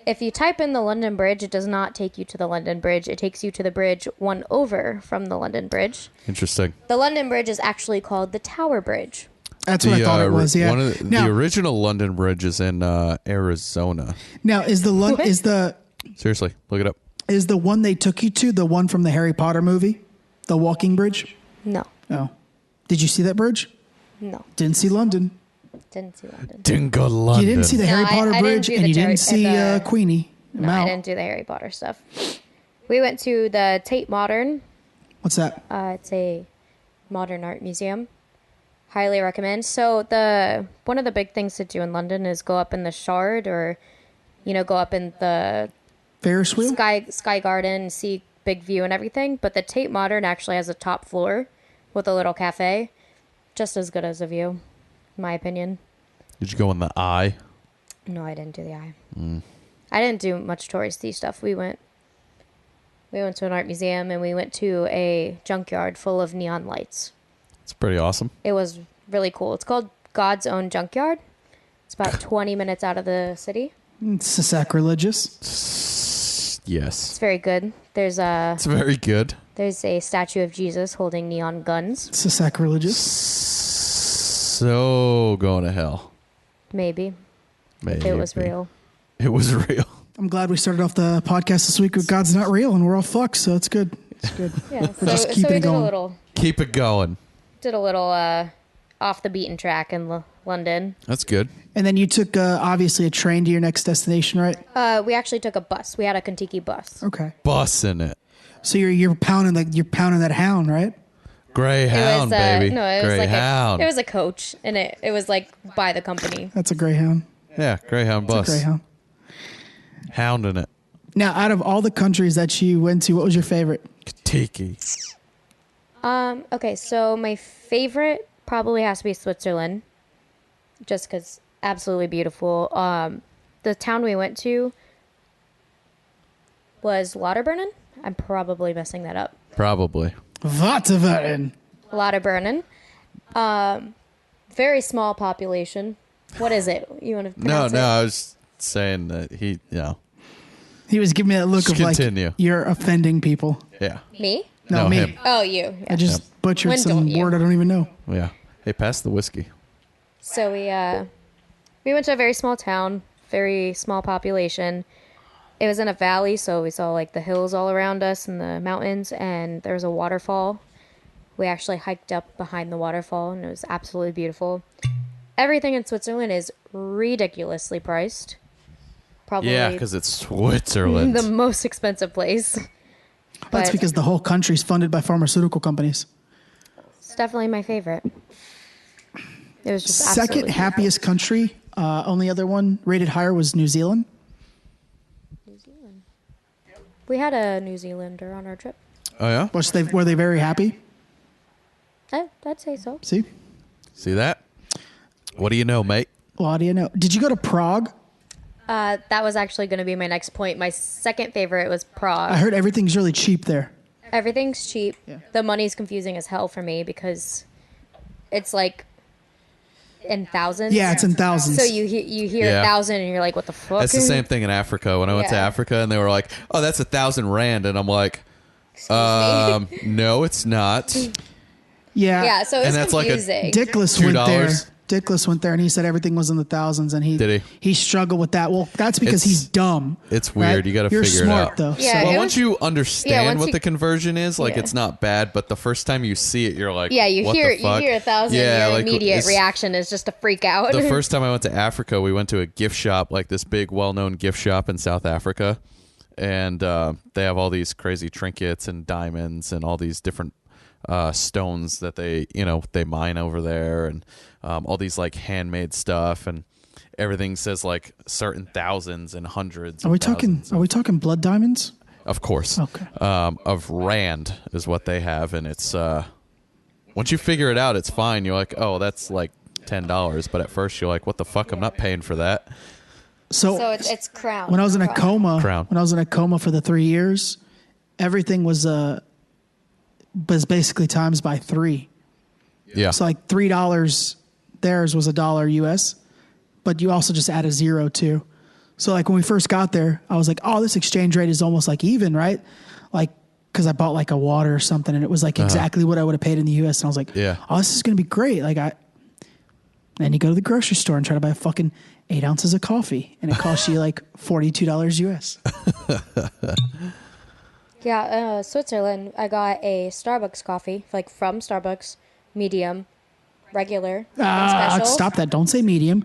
If you type in the London Bridge, it does not take you to the London Bridge. It takes you to the bridge one over from the London Bridge. Interesting. The London Bridge is actually called the Tower Bridge. That's what I thought it was. Yeah. One of the original London Bridge is in Arizona. Now is the Seriously, look it up. is the one they took you to the one from the Harry Potter movie, the Walking Bridge? No. Oh, did you see that bridge? No. Didn't see London. Didn't see London. Didn't go to London. You didn't see the Harry Potter I didn't bridge, do and the you didn't Harry- see the- Queenie. No, I didn't do the Harry Potter stuff. We went to the Tate Modern. What's that? It's a modern art museum. Highly recommend. So one of the big things to do in London is go up in the Shard, or go up in the Ferris wheel? Sky Garden, see big view and everything. But the Tate Modern actually has a top floor with a little cafe, just as good as a view, in my opinion. Did you go in the eye? No, I didn't do the eye. I didn't do much touristy stuff. We went to an art museum, and we went to a junkyard full of neon lights. It's pretty awesome. It was really cool. It's called God's Own Junkyard. It's about 20 minutes out of the city. It's sacrilegious. Yes. It's very good. It's very good. There's a statue of Jesus holding neon guns. It's sacrilegious. So going to hell. Maybe. Maybe. It was real. It was real. I'm glad we started off the podcast this week with God's Not Real, and we're all fucked, so it's good. It's good. Yeah. just So keeping we it did a going. little Keep it going. off the beaten track in London. That's good. And then you took obviously a train to your next destination, right? We actually took a bus. We had a Kentucky bus. Okay. Bussing it. So you're pounding that hound, right? Greyhound, baby. No, it was Greyhound. it was a coach, and it was like by the company. That's a Greyhound. Yeah, Greyhound bus. It's a Greyhound. Hounding it. Now, out of all the countries that you went to, what was your favorite? Tiki. Okay, so my favorite probably has to be Switzerland, just because absolutely beautiful. The town we went to was Lauterbrunnen. I'm probably messing that up. Probably. Vaterveren. Lauterbrunnen. Very small population. What is it? You want to No, pronounce it? I was saying that he was giving me that look Just of continue. like, you're offending people. Yeah. Me? No, No, me. him. Oh, you. Yeah. I just butchered When some don't you? word I don't even know. Yeah. Hey, pass the whiskey. So we went to a very small town, very small population. It was in a valley, so we saw like the hills all around us and the mountains, and there was a waterfall. We actually hiked up behind the waterfall, and it was absolutely beautiful. Everything in Switzerland is ridiculously priced. Probably Yeah, because it's Switzerland. the most expensive place. That's But because the whole country's funded by pharmaceutical companies. it's definitely my favorite. It was just Second absolutely happiest country, only other one rated higher was New Zealand. We had a New Zealander on our trip. Oh, yeah? Were they very happy? I'd say so. See? See that? What do you know, mate? Well, how do you know? Did you go to Prague? That was actually going to be my next point. My second favorite was Prague. I heard everything's really cheap there. Everything's cheap. Yeah. The money's confusing as hell for me because it's like in thousands. Yeah, it's in thousands. So you hear Yeah. 1,000 and you're like, what the fuck? That's the same thing in Africa. When I went to Yeah. Africa and they were like, oh, that's 1,000 rand. And I'm like, Excuse me? no, it's not. Yeah. Yeah, so it's And that's like a confusing. Dickless went there. $2. Dickless went there and he said everything was in the thousands and Did he struggled with that. Well, that's because It's- he's dumb. It's weird. right? You got to You're figure smart, it out. though. Yeah, Well, it once was- you understand once what you- the conversion is, like Yeah. it's not bad. But the first time you see it, you're like, Yeah, you what hear the fuck? 1,000. Yeah, your like, immediate it's- reaction is just to freak out. The first time I went to Africa, we went to a gift shop, like this big, well-known gift shop in South Africa, and they have all these crazy trinkets and diamonds and all these different stones that they mine over there, and all these like handmade stuff, and everything says like certain thousands and hundreds. Are we talking blood diamonds? Of course. Okay. Of rand is what they have, and it's once you figure it out, it's fine. You're like, oh, that's like $10, but at first you're like, what the fuck? I'm not paying for that. so it's crown. When I was in a Crown. coma for the 3 years, everything was basically times by 3. Yeah. So like $3 theirs was $1 US, but you also just add a zero too. So like when we first got there, I was like, oh, this exchange rate is almost like even, right? Like, cause I bought like a water or something and it was like exactly what I would have paid in the US. And I was like, Yeah. oh, this is going to be great. Then you go to the grocery store and try to buy fucking 8 ounces of coffee and it costs you like $42 US. Yeah, Switzerland. I got a Starbucks coffee, like from Starbucks, medium, regular, special. Stop that. Don't say medium.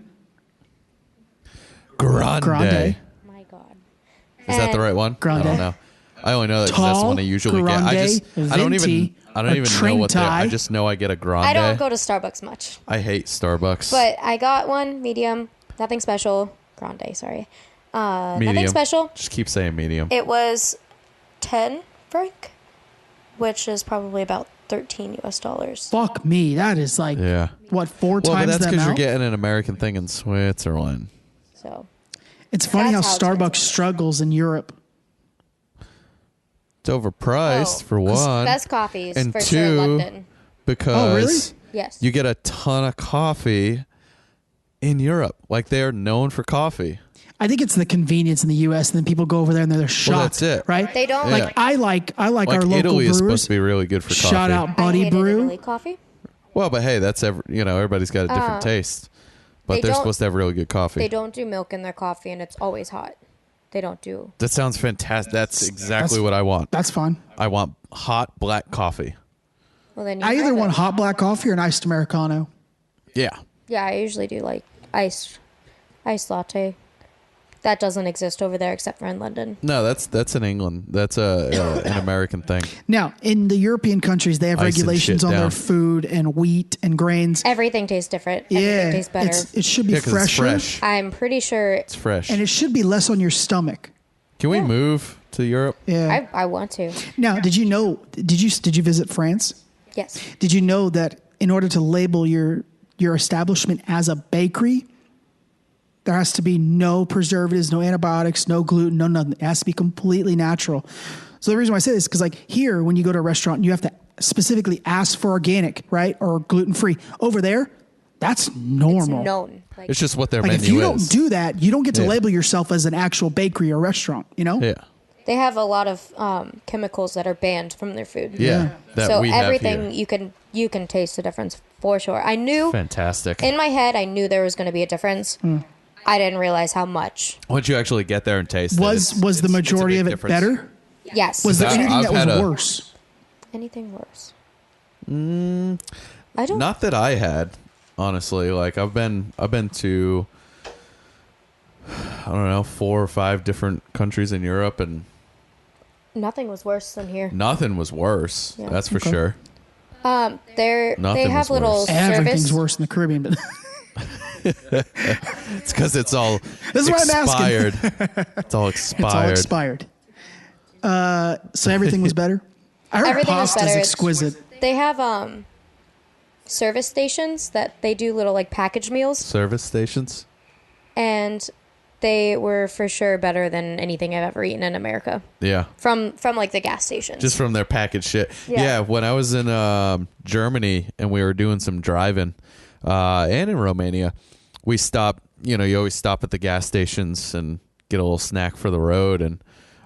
Grande. Grande. My God. Is that the right one? Grande. I don't know. I only know that 'cause that's the one I usually get. I grande, don't even venti, know what they are. I Trintai. just know I get a grande. I don't go to Starbucks much, I hate Starbucks. but I got one medium, nothing special. Grande, sorry. medium. Nothing special. Just keep saying medium. It was 10 franc, which is probably about $13 US. Fuck me. That is like, Yeah. what, 4 Well, but times that's the because you're amount? getting an American thing in Switzerland. So It's funny how That's how Starbucks expensive. struggles in Europe. It's overpriced for one. best coffees and for two, sure, London. because Oh, really? Yes. you get a ton of coffee in Europe. Like they're known for coffee. I think it's the convenience in the U.S. and then people go over there and they're shocked. that's it. Right? They don't Yeah. like. I like Like our local Italy is supposed brewers. to be really good for coffee. Shout out I Buddy hated Brew. Italy coffee. Well, but hey, that's everybody's got a different taste. But they they're don't- supposed to have really good coffee. They don't do milk in their coffee, and it's always hot. They don't do. That sounds fantastic. That's exactly That's- what I want. That's fine. I want hot black coffee. Well, then you I either have want it. hot black coffee or an iced Americano. Yeah. Yeah, I usually do like iced latte. that doesn't exist over there except for in London. No, that's in England. That's an American thing. Now, in the European countries, they have Icing regulations shit on down. their food and wheat and grains. Everything tastes different. Yeah, Everything tastes better. it should be Yeah, 'cause it's fresher, fresh. I'm pretty sure It's fresh. and it should be less on your stomach. Can we move to Europe? Yeah. I want to. Now, did you visit France? Yes. Did you know that in order to label your establishment as a bakery, there has to be no preservatives, no antibiotics, no gluten, no nothing. It has to be completely natural. So the reason why I say this is because, like, here, when you go to a restaurant, you have to specifically ask for organic, right, or gluten-free. Over there, that's normal. It's known. Like, It's just what their Like, menu if you is. don't do that, you don't get to Yeah. label yourself as an actual bakery or restaurant, you know? Yeah. they have a lot of chemicals that are banned from their food. Yeah. That So we have everything here. you can taste the difference for sure. I knew Fantastic. in my head I knew there was going to be a difference. I didn't realize how much. Once you actually get there and taste Was it, the it's a majority big of it difference. better? Yes. Was there I've anything that had was a- worse? Anything worse? I don't. Not that I had, honestly. Like I've been to I don't know, 4 or 5 different countries in Europe, and Nothing was worse than here. nothing was worse. Yeah. That's for Okay. sure. They Nothing have was little worse. Everything's service. worse in the Caribbean, but It's because it's all That's what I'm asking. expired. It's all it's all expired. expired. So everything was better? I heard Everything was pasta's better. exquisite. They have service stations that they do little like package meals, Service stations. and they were for sure better than anything I've ever eaten in America. Yeah. From like the gas stations. Just from their packaged shit. Yeah. Yeah, when I was in Germany and we were doing some driving, and in Romania, we stopped. You know, you always stop at the gas stations and get a little snack for the road, and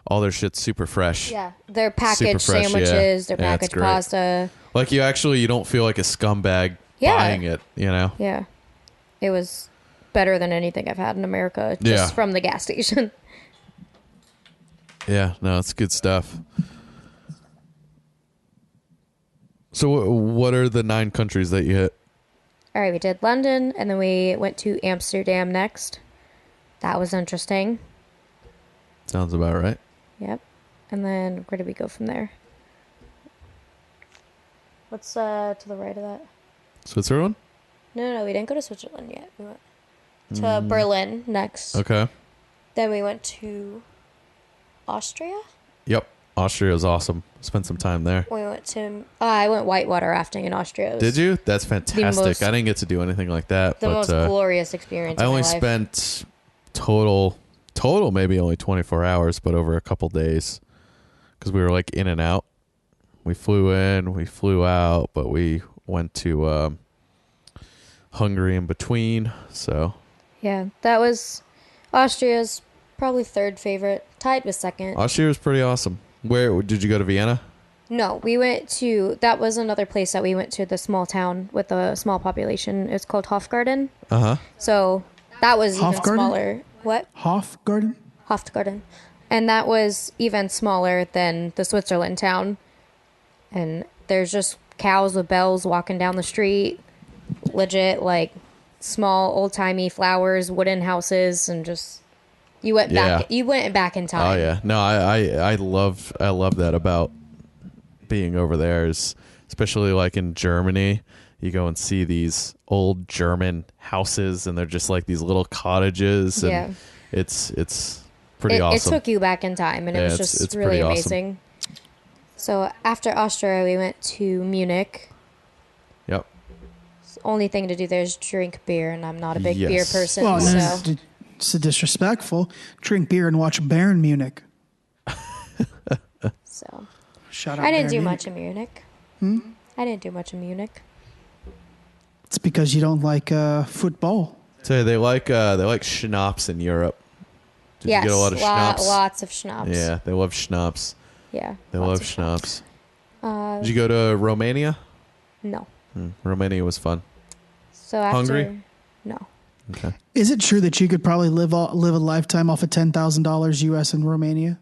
all their shit's super fresh. Yeah, their packaged fresh, yeah. sandwiches, their Yeah, it's packaged great. pasta. Like you don't feel like a scumbag Yeah. buying it. You know. Yeah, it was better than anything I've had in America. Just Yeah. from the gas station. Yeah. No, it's good stuff. So, what are the 9 countries that you hit? All right, we did London, and then we went to Amsterdam next. That was interesting. Sounds about right. Yep. And then where did we go from there? What's to the right of that? Switzerland. No, we didn't go to Switzerland yet. We went to Berlin next. Okay. Then we went to Austria. Yep. Austria is awesome. Spent some time there. We went to I went whitewater rafting in Austria. It was Did you? That's fantastic. most- I didn't get to do anything like that. The but most glorious experience I of my only life. spent total maybe only 24 hours, but over a couple days because we were like in and out. We flew in, we flew out, but we went to Hungary in between. So Yeah, that was Austria's probably third favorite, tied with second. Austria was pretty awesome. Where did you go to Vienna? No, we went to, that was another place that we went to, the small town with a small population. It's called Hofgarten. Uh-huh. So that was even Hofgarten? smaller. What? Hofgarten? Hofgarten. And that was even smaller than the Switzerland town. And there's just cows with bells walking down the street. Legit, like, small, old-timey flowers, wooden houses, and just... You went back. Yeah. You went back in time. Oh yeah, no, I love that about being over there. Is especially like in Germany, you go and see these old German houses, and they're just like these little cottages, and Yeah. it's pretty awesome. It took you back in time, and it Yeah, was it's just pretty really awesome. amazing. So after Austria, we went to Munich. Yep. Only thing to do there is drink beer, and I'm not a big beer Yes. person. Well, so it's disrespectful. Drink beer and watch Bayern Munich. so Shout out I didn't Bayern do Munich. much in Munich. I didn't do much in Munich. It's because you don't like football. So they like schnapps in Europe. Did Yes, you get a lot of schnapps? lots of schnapps. Yeah, they love schnapps. Yeah, They lots love of schnapps. Uh, Did you go to Romania? No. Romania was fun. So after Hungry? no. Okay. Is it true that you could probably live a lifetime off of $10,000 US in Romania?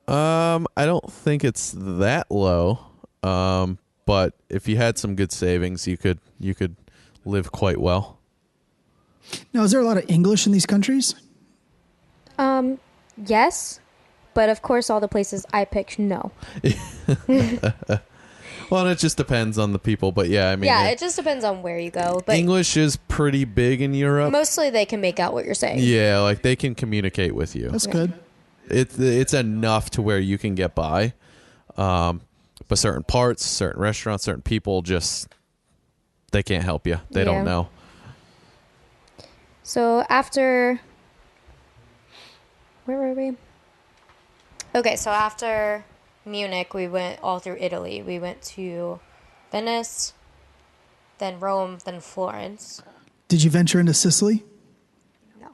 I don't think it's that low. But if you had some good savings, you could live quite well. Now, is there a lot of English in these countries? Yes, but of course, all the places I picked, no. Well, it just depends on the people, but yeah, I mean, Yeah, it just depends on where you go. But English is pretty big in Europe. mostly they can make out what you're saying. Yeah, like they can communicate with you. That's good. It's enough to where you can get by. But certain parts, certain restaurants, certain people just they can't help you. They don't know. So after where were we? Okay, so after Munich, we went all through Italy. We went to Venice, then Rome, then Florence. Did you venture into Sicily? No.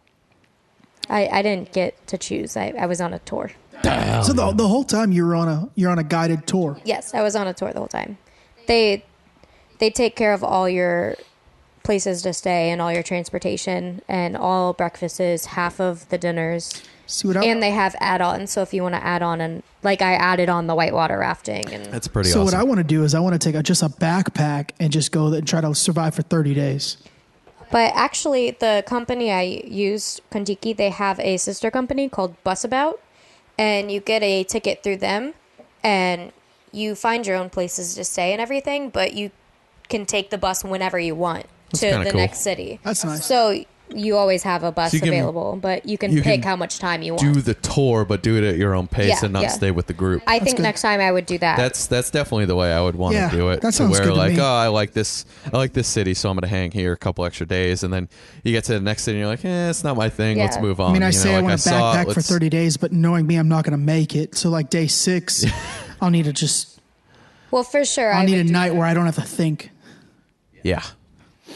I didn't get to choose. I was on a tour. So the whole time you're on a guided tour. Yes, I was on a tour the whole time. They take care of all your places to stay and all your transportation and all breakfasts, half of the dinners. And they have add-ons, so if you want to add on, and like I added on the whitewater rafting, and that's pretty awesome. So what I want to do is I want to take just a backpack and just go and try to survive for 30 days. But actually, the company I used, Kontiki, they have a sister company called Busabout, and you get a ticket through them, and you find your own places to stay and everything, but you can take the bus whenever you want to the next city. That's nice. So you always have a bus available, but you can pick how much time you want. Do the tour, but do it at your own pace and not stay with the group. I think next time I would do that. That's definitely the way I would want to do it. That sounds good to me. Oh, I like this city, so I'm going to hang here a couple extra days, and then you get to the next city and you're like, it's not my thing. Let's move on. I mean, I say I want to backpack for 30 days, but knowing me, I'm not going to make it. So like day 6, I'll need to just. Well, for sure. I'll need a night where I don't have to think. Yeah.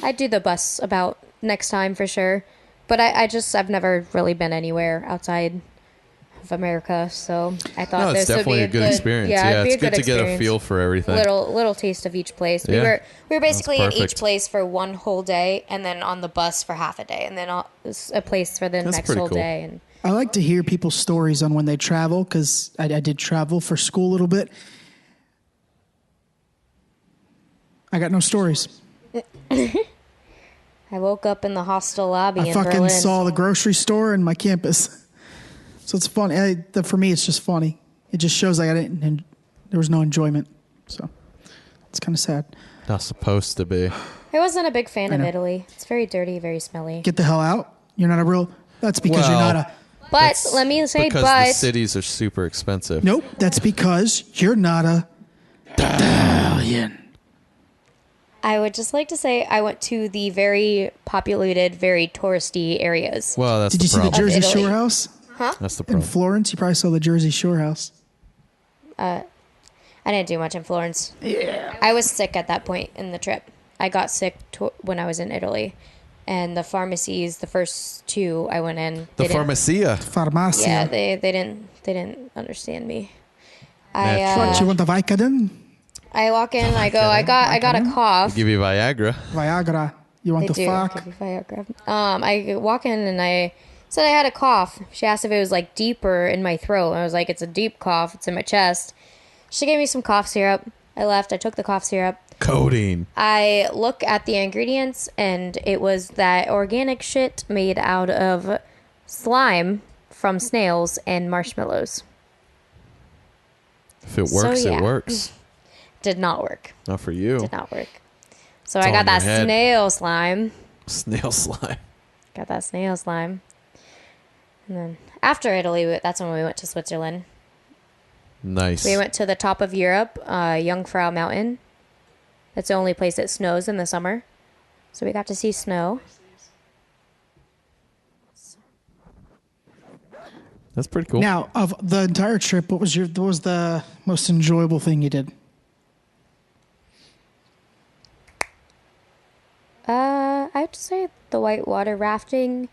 I'd do the bus about next time for sure. But I've never really been anywhere outside of America, so I thought this would be a good experience. Yeah, it's good to get a feel for everything. Little taste of each place. We were basically in each place for one whole day, and then on the bus for half a day, and then a place for the next whole day. And I like to hear people's stories on when they travel because I did travel for school a little bit. I got no stories. I woke up in the hostel lobby in Berlin. I fucking saw the grocery store in my campus. So it's funny. For me, it's just funny. It just shows like there was no enjoyment. So it's kind of sad. Not supposed to be. I wasn't a big fan of Italy. It's very dirty, very smelly. Get the hell out. You're not a real... That's because you're not a... But let me say because the cities are super expensive. Nope. That's because you're not a... Italian. I would just like to say I went to the very populated, very touristy areas. Well, that's Did you see the Jersey Shore house? Huh? That's the problem. In Florence, you probably saw the Jersey Shore house. I didn't do much in Florence. Yeah. I was sick at that point in the trip. I got sick when I was in Italy. And the pharmacies, the first 2 I went in. The Pharmacia. Farmacia. Yeah, they didn't understand me. What, you want the Vicodin? I walk in, I go, I got a cough. They give you Viagra. Viagra. You want the fuck? Give you Viagra. I walk in and I said I had a cough. She asked if it was like deeper in my throat. I was like, it's a deep cough. It's in my chest. She gave me some cough syrup. I left. I took the cough syrup. Codeine. I look at the ingredients and it was that organic shit made out of slime from snails and marshmallows. If it works, it works. Did not work. Not for you. Did not work. So I got that snail slime. Snail slime. Got that snail slime. And then after Italy, that's when we went to Switzerland. Nice. We went to the top of Europe, Jungfrau Mountain. That's the only place that snows in the summer. So we got to see snow. That's pretty cool. Now, of the entire trip, what was the most enjoyable thing you did? I'd say the whitewater rafting,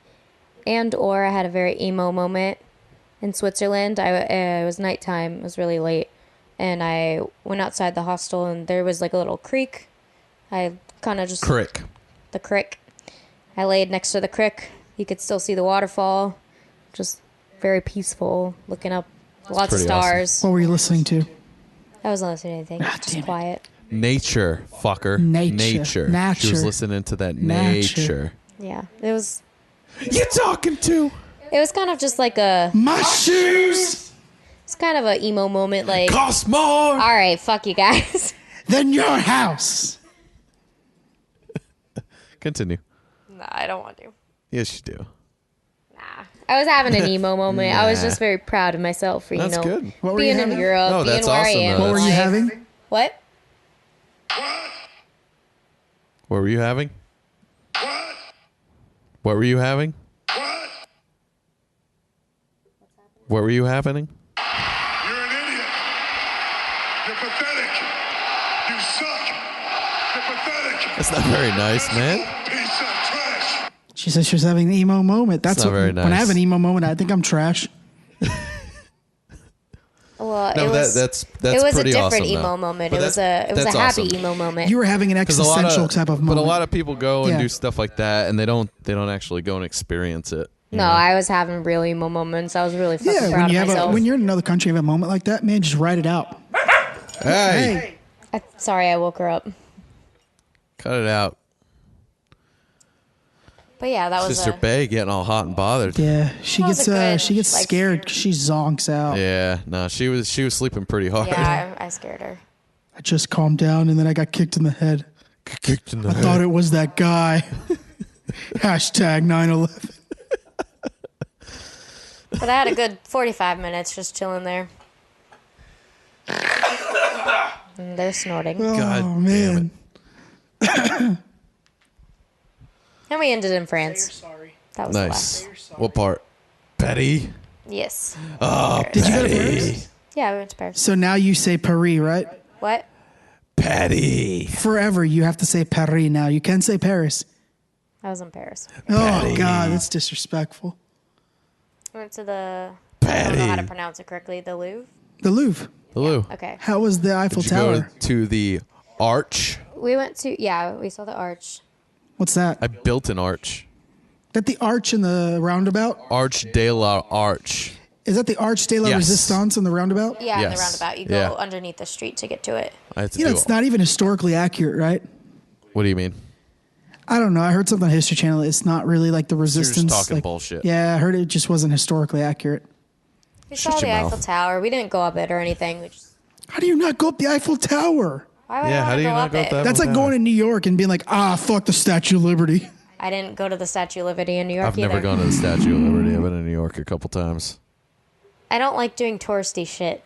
or I had a very emo moment in Switzerland. It was nighttime. It was really late, and I went outside the hostel, and there was like a little creek. I kind of just the creek. I laid next to the creek. You could still see the waterfall. Just very peaceful, looking up, lots of stars. Awesome. What were you listening to? I wasn't listening to anything. Just quiet. Nature, fucker. Nature. She was listening to that nature. Yeah, it was. You talking to? It was kind of just like a... My shoes It's kind of an emo moment, like... Cost more. All right, fuck you guys. than your house. Continue. Nah, I don't want to. Yes, you do. Nah. I was having an emo moment. I was just very proud of myself for, That's good. What were you being in having? Europe, No, being that's where I awesome, am. though. What were you Like- having? What? What were you having? What were you having? What were you having? You're an idiot. You're pathetic. You suck. You're pathetic. That's not very nice, man. Piece of trash. She said she was having an emo moment. That's It's not what, very when I nice. have an emo moment, I think I'm trash. Well, No, it was, that's it was a pretty different awesome, emo though. moment. But It was a that's happy awesome. emo moment. You were having an 'Cause a lot existential of, type of but moment. a lot of people go and Yeah. do stuff like that, and they don't actually go and experience it. No, I was having real emo moments. I was really fucking yeah, proud when you of have myself. when you're in another country, you have a moment like that, man, just write it out. Hey, Sorry, I woke her up. cut it out. But yeah, that was Sister Bay getting all hot and bothered. Yeah, she That was gets a good, she gets like- scared 'cause she zonks out. Yeah, no, she was sleeping pretty hard. Yeah, I scared her. I just calmed down and then I got kicked in the head. Kicked in the I head. thought it was that guy. Hashtag 9/11. But I had a good 45 minutes just chilling there. And they're snorting. God Oh damn man. And we ended in France. That was Nice. the last. What part? Betty. Yes. Oh, Did you go to Patty. Paris? Yeah, we went to Paris. So now you say Paris, right? What? Patty. Forever you have to say Paris now. You can say Paris. I was in Paris. Oh God, that's disrespectful. We went to the... I don't know how to pronounce it correctly. The Louvre? The Louvre. Hello. Okay. How was the Eiffel Did you Tower? go to the arch? We went to... Yeah, we saw the arch. What's that? I built an arch. That the arch in the roundabout? Arch de la Arch. Is that the Arch de la Yes. Resistance in the roundabout? Yeah, in the Yes. roundabout. You go Yeah. underneath the street to get to it. I had to You know, do it's not even historically accurate, right? What do you mean? I don't know. I heard something on History Channel. It's not really like the just resistance. talking like- bullshit. Yeah, I heard it just wasn't historically accurate. We Shut saw the your Eiffel mouth. Tower. We didn't go up it or anything. We just... How do you not go up the Eiffel Tower? Why would Yeah, I how want do to you go not up go up it? that? That's like Eiffel going to New York and being like, fuck the Statue of Liberty. I didn't go to the Statue of Liberty in New York I've either. never gone to the Statue of Liberty. I've been in New York a couple times. I don't like doing touristy shit.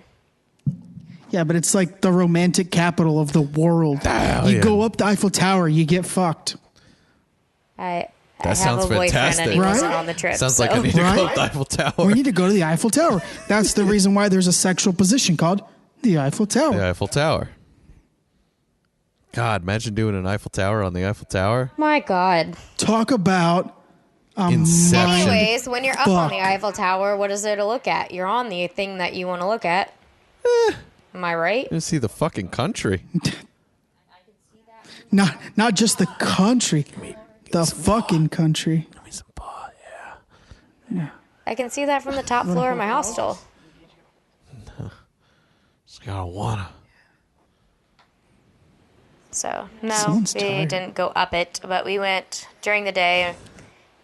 Yeah, but it's like the romantic capital of the world. Oh, you yeah. go up the Eiffel Tower, you get fucked. I That have sounds a boyfriend fantastic. and he wasn't Right? on the trip. Sounds so. like I need to go Right? up the Eiffel Tower. We need to go to the Eiffel Tower. That's the reason why there's a sexual position called the Eiffel Tower. The Eiffel Tower. God, imagine doing an Eiffel Tower on the Eiffel Tower. My God. Talk about Inception. Anyways, when you're up on the Fuck. Eiffel Tower, what is there to look at? You're on the thing that you want to look at. Am I right? You see the fucking country. not just the country, the fucking country. Give me some paw, yeah. I can see that from the top floor of my hostel. Just gotta wanna. So, no, Someone's we tired. didn't go up it, but we went during the day.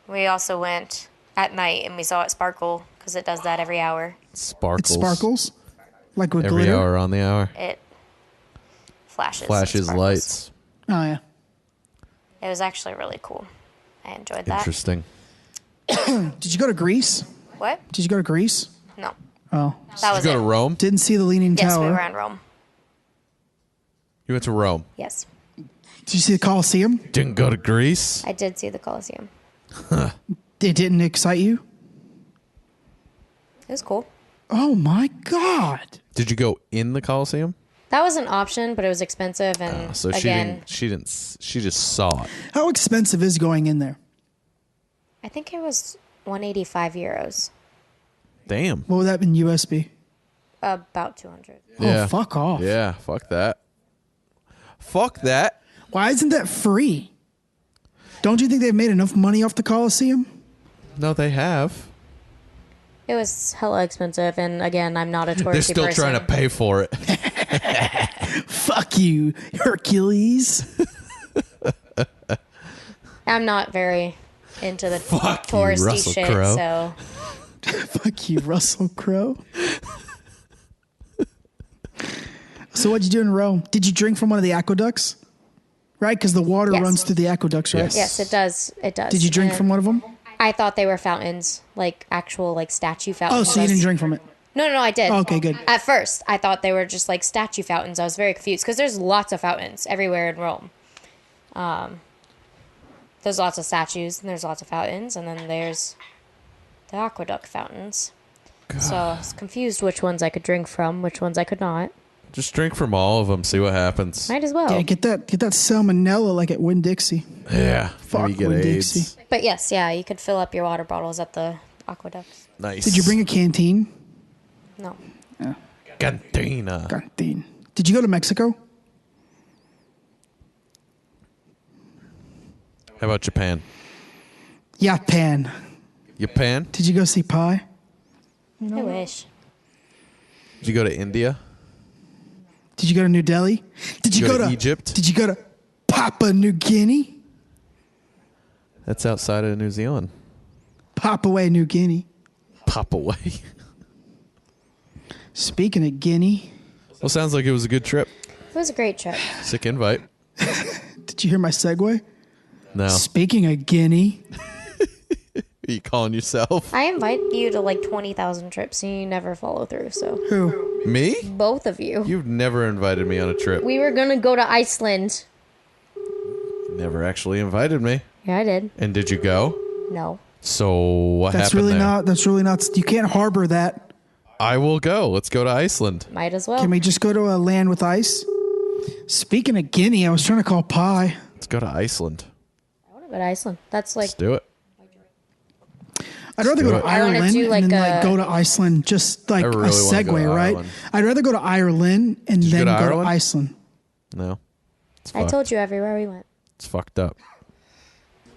We also went at night and we saw it sparkle because it does that every hour. Sparkles. It sparkles like with Every glitter. hour on the hour. It flashes. and Flashes sparkles. lights. Oh yeah. It was actually really cool. I enjoyed that. Interesting. Did you go to Greece? What? Did you go to Greece? No. Oh, That Did was you go to it. Rome? didn't see the Leaning Yes, Tower. we were in Rome. You went to Rome. Yes. Did you see the Colosseum? Didn't go to Greece? I did see the Colosseum. It didn't excite you? It was cool. Oh my God. Did you go in the Colosseum? That was an option, but it was expensive. And So again, she just saw it. How expensive is going in there? I think it was 185 euros. Damn. What would that in USD? About 200. Yeah. Oh, fuck off. Yeah, fuck that. Fuck that. Why isn't that free? Don't you think they've made enough money off the Colosseum? No, they have. It was hella expensive, and again, I'm not a touristy They're still person. trying to pay for it. Fuck you, Hercules. I'm not very into the Fuck you, touristy Russell shit, Crowe. so Fuck you, Russell Crowe. So what'd you do in Rome? Did you drink from one of the aqueducts? Right, because the water Yes. runs through the aqueducts, right? Yes, it does. It does. Did you drink And from one of them? I thought they were fountains, like actual like statue Oh, fountains. so you didn't drink from it? No, I did. Oh, okay, good. At first, I thought they were just like statue fountains. I was very confused because there's lots of fountains everywhere in Rome. There's lots of statues and there's lots of fountains, and then there's the aqueduct fountains. God. So I was confused which ones I could drink from, which ones I could not. Just drink from all of them. See what happens. Might as well. Yeah, get that salmonella like at Winn-Dixie. Yeah. Fuck Maybe get Winn-Dixie. AIDS. But yes, yeah, you could fill up your water bottles at the aqueducts. Nice. Did you bring a canteen? No. Cantina? Canteen. Did you go to Mexico? How about Japan? Japan. Japan? Did you go see Pi? I wish. Did you go to India? Did you go to New Delhi? Did you go go to Egypt? Did you go to Papua New Guinea? That's outside of New Zealand. Papua New Guinea. Pop away. Speaking of Guinea. Well, sounds like it was a good trip. It was a great trip. Sick invite. Did you hear my segue? No. Speaking of Guinea. Are you calling yourself? I invite you to like 20,000 trips and you never follow through, so. Who? Me? Both of you. You've never invited me on a trip. We were gonna go to Iceland. Never actually invited me. Yeah, I did. And did you go? No. So what That's happened there? That's really not. You can't harbor that. I will go. Let's go to Iceland. Might as well. Can we just go to a land with ice? Speaking of Guinea, I was trying to call Pi. Let's go to Iceland. I want to go to Iceland. That's like. Let's do it. I'd rather go to I wanna Ireland do like and then a- like go to Iceland, just like really a wanna go segue, to right? Ireland. I'd rather go to Ireland and you then go to go to Ireland? Iceland. No. It's I fucked. told you everywhere we went. It's fucked up.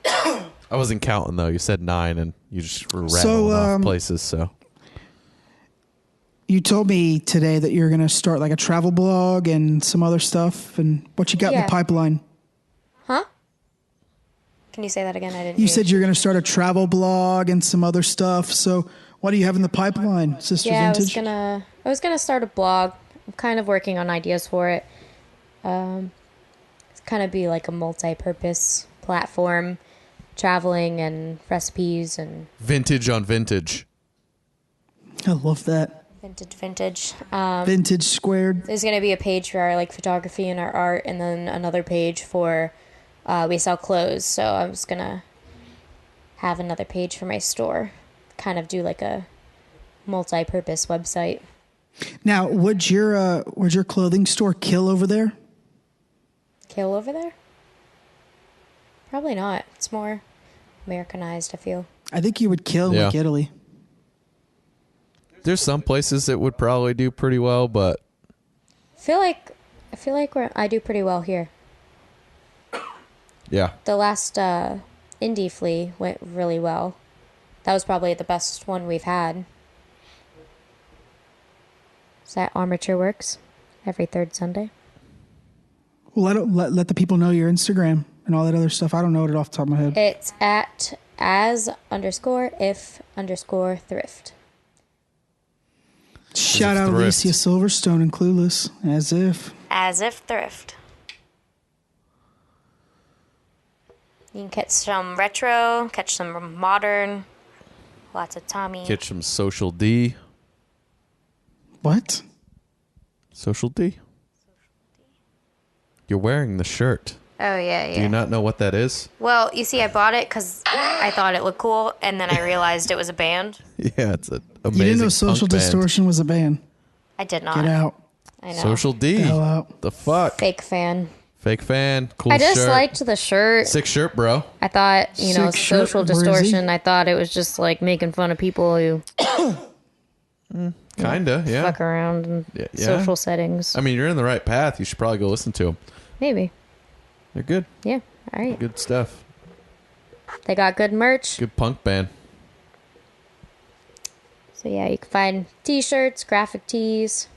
I wasn't counting though. You said 9 and you just were rattling So, off places, so. You told me today that you're going to start like a travel blog and some other stuff. And what you got in Yeah. the pipeline? Huh? Can you say that again? I didn't. You hear said you're going to start a travel blog and some other stuff. So what do you have in the pipeline, Sister Yeah, Vintage? I was gonna start a blog. I'm kind of working on ideas for it. It's kind of be like a multi-purpose platform, traveling and recipes and Vintage on vintage. I love that. vintage. Vintage squared. There's gonna be a page for our like photography and our art, and then another page for we sell clothes. So I was gonna have another page for my store. Kind of do like a multi-purpose website. Now, would your clothing store kill over there? Kill over there? Probably not. It's more Americanized, I feel. I think you would kill Yeah. like Italy. There's some places that would probably do pretty well, but I feel like I do pretty well here. yeah. The last indie flea went really well. That was probably the best one we've had. Is that Armature Works? Every third Sunday. Well, let the people know your Instagram and all that other stuff. I don't know it off the top of my head. It's at as_if_thrift. Shout out Thrift. Alicia Silverstone and Clueless, as if. As if thrift. You can catch some retro, catch some modern, lots of Tommy. Catch some Social D. What? Social D? You're wearing the shirt. Oh, yeah. Do you not know what that is? Well, you see, I bought it because I thought it looked cool, and then I realized it was a band. Yeah, it's an You amazing didn't know Social punk band. Distortion was a band. I did not. Get out. I know. Social D. Hell out. The fuck? Fake fan. Fake fan. Cool I just shirt. liked the shirt. Sick shirt, bro. I thought, Sick shirt, Social Brizzy. Distortion, I thought it was just like making fun of people who Kinda, yeah. fuck around in Yeah. social settings. I mean, you're in the right path. You should probably go listen to them. Maybe. They're good. Yeah. All right. Good stuff. They got good merch. Good punk band. So yeah, you can find t-shirts, graphic tees,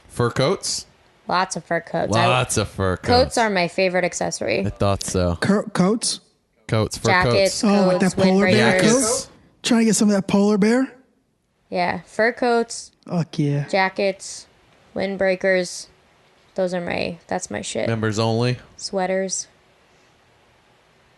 Fur coats? lots of fur coats. Lots of fur coats. Coats are my favorite accessory. I thought so. Coats? Coats, fur Jackets, coats. Oh, with coats, that polar bear windbreakers. coat? Trying to get some of that polar bear? Yeah, fur coats, Fuck yeah. jackets, windbreakers. That's my shit. Members only. Sweaters.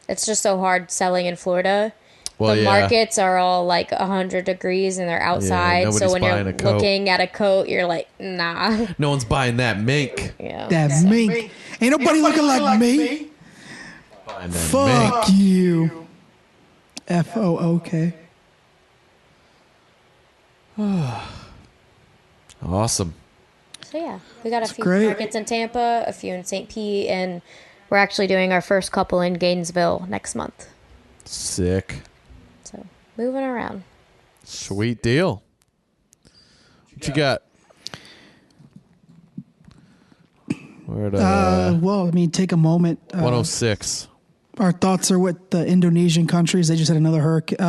It's just so hard selling in Florida. Well, the yeah. markets are all like 100 degrees and they're outside. nobody's so when you're buying a coat. looking at a coat, you're like, nah. No one's buying that mink. Yeah. That mink. Ain't nobody looking like me. Buying that Fuck mink. you. FOOK. Awesome. So yeah, we got a few great. markets in Tampa, a few in St. Pete, and we're actually doing our first couple in Gainesville next month. Sick. So moving around. Sweet deal. What you got? Where Well, I mean, take a moment. 106. Our thoughts are with the Indonesian countries. They just had another earthquake.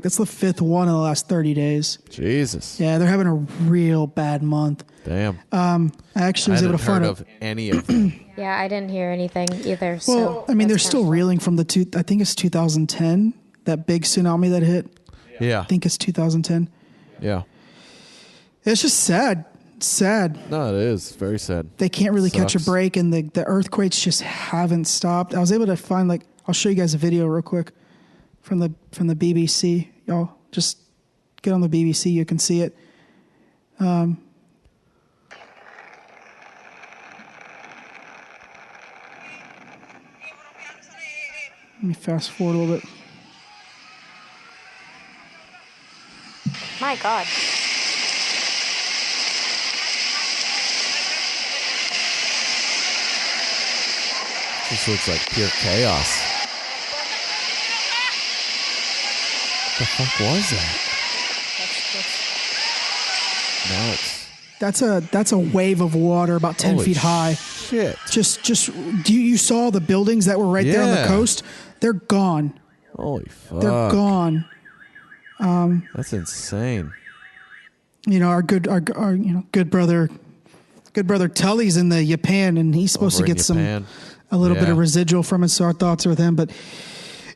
That's the 5th one in the last 30 days. Jesus. Yeah, they're having a real bad month. Damn. I actually was able to find of any of them. Yeah, I didn't hear anything either. Well, I mean, they're still reeling from I think it's 2010, that big tsunami that hit. Yeah. I think it's 2010. Yeah. It's just sad. Sad. No, it is very sad. They can't really catch a Sucks. break, and the earthquakes just haven't stopped. I was able to find I'll show you guys a video real quick from the BBC. Y'all just get on the BBC. You can see it. Let me fast forward a little bit. My God. This looks like pure chaos. What the fuck was that? Now it's That's a wave of water about 10 Holy feet high. shit. Just you saw the buildings that were right there on the Yeah. coast? They're gone. Holy fuck. They're gone. That's insane. You know, our good brother Tully's in the Japan, and he's supposed Over to in get Japan. a little bit Yeah. of residual from it. So our thoughts are with him. But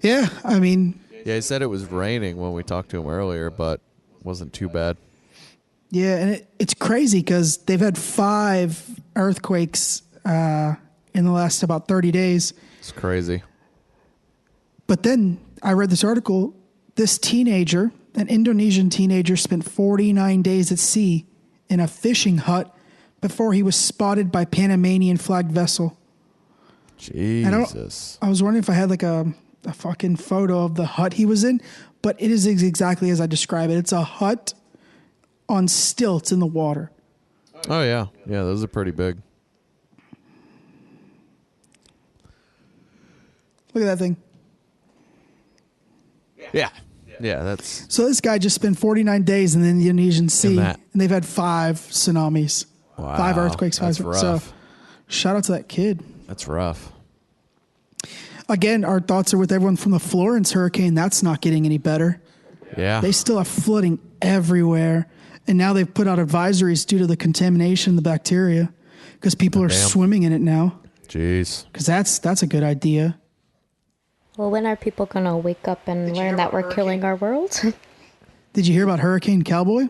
yeah, I mean, Yeah, he said it was raining when we talked to him earlier, but wasn't too bad. yeah, and it's crazy because they've had 5 earthquakes in the last about 30 days. It's crazy. But then I read this article. This teenager, an Indonesian teenager, spent 49 days at sea in a fishing hut before he was spotted by Panamanian flagged vessel. Jesus. I was wondering if I had a fucking photo of the hut he was in, but it is exactly as I describe it. It's a hut on stilts in the water. Oh, yeah. Yeah, those are pretty big. Look at that thing. Yeah. Yeah, that's... So this guy just spent 49 days in the Indonesian Sea, that. and they've had 5 tsunamis, Wow. 5 earthquakes. That's 5. rough. So shout out to that kid. That's rough. Again, our thoughts are with everyone from the Florence hurricane. That's not getting any better. Yeah. They still have flooding everywhere. And now they've put out advisories due to the contamination, the bacteria, because people are Damn. swimming in it now. Jeez. Because that's a good idea. Well, when are people going to wake up and learn that we're killing our world? Did you hear about Hurricane Cowboy?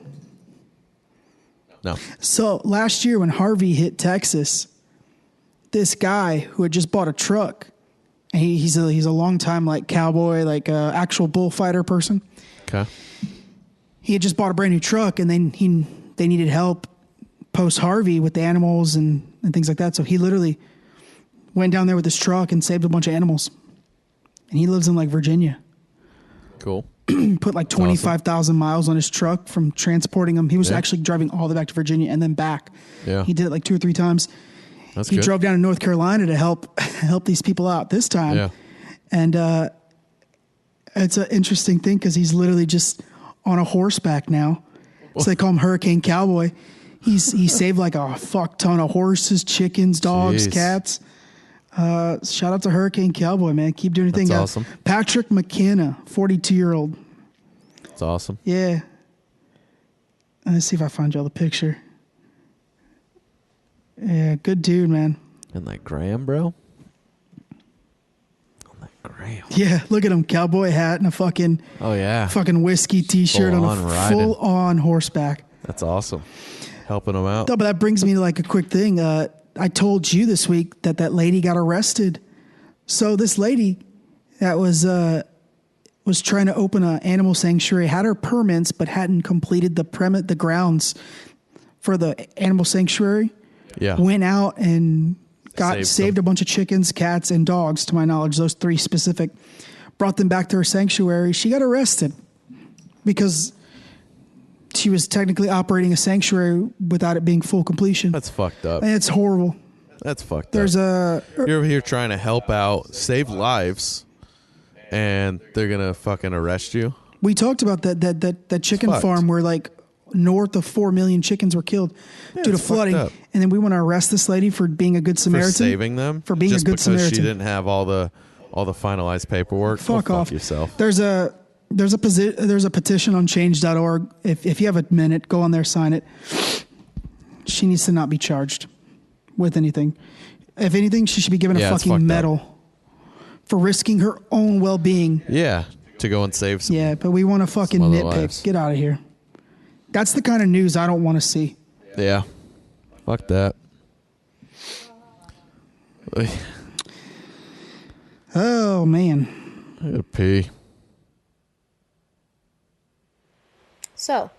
No. So last year when Harvey hit Texas, this guy who had just bought a truck, and he's a long time cowboy, actual bullfighter person. Okay. He had just bought a brand new truck, and then they needed help post Harvey with the animals and things like that. So he literally went down there with his truck and saved a bunch of animals. And he lives in Virginia. Cool. Put 25,000 miles on his truck from transporting them. He was Yeah. actually driving all the way back to Virginia and then back. Yeah. He did it 2 or 3 times. That's He good. drove down to North Carolina to help these people out this time. Yeah. And it's an interesting thing because he's literally just on a horseback now. So they call him Hurricane Cowboy. He saved a fuck ton of horses, chickens, dogs, Jeez. cats. Shout out to Hurricane Cowboy, man. Keep doing your thing. That's awesome. Patrick McKenna, 42-year-old. That's awesome. Yeah. Let's see if I find y'all the picture. Yeah, good dude, man. And Graham, bro? Yeah, look at him, cowboy hat and a fucking fucking whiskey T-shirt on a full-on horseback. That's awesome. Helping him out. No, but that brings me to like a quick thing. I told you this week that lady got arrested. So this lady that was trying to open an animal sanctuary, had her permits, but hadn't completed the grounds for the animal sanctuary. Yeah. Went out and saved a bunch of chickens, cats, and dogs, to my knowledge, those 3 specific. Brought them back to her sanctuary. She got arrested because she was technically operating a sanctuary without it being full completion. That's fucked up. And it's horrible. That's fucked up. You're over here trying to help out, save lives, and they're gonna fucking arrest you. We talked about that chicken farm where like north of 4 million chickens were killed due to flooding, and then we want to arrest this lady for being a good Samaritan, for saving them, for being just a good Samaritan. She didn't have all the finalized paperwork. Fuck off yourself. There's a petition on change.org. If you have a minute, go on there, sign it. She needs to not be charged with anything. If anything, she should be given a fucking medal for risking her own well-being. Yeah, to go and save some. Yeah, but we want to fucking nitpick. Lives. Get out of here. That's the kind of news I don't want to see. Yeah. Fuck that. Oh, man. I gotta pee. So.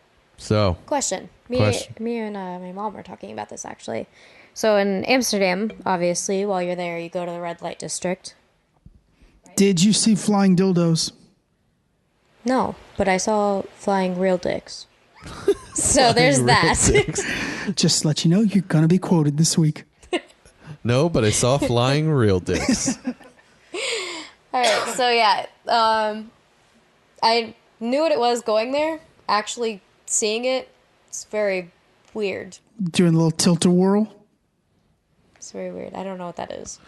Question. Me and my mom were talking about this, actually. So in Amsterdam, obviously, while you're there, you go to the red light district. Did you see flying dildos? No, but I saw flying real dicks. So there's that. Just to let you know, you're going to be quoted this week. No, but I saw flying real dicks. All right, so yeah. I knew what it was going there. Actually seeing it, it's very weird. Doing a little tilt-a-whirl? It's very weird. I don't know what that is.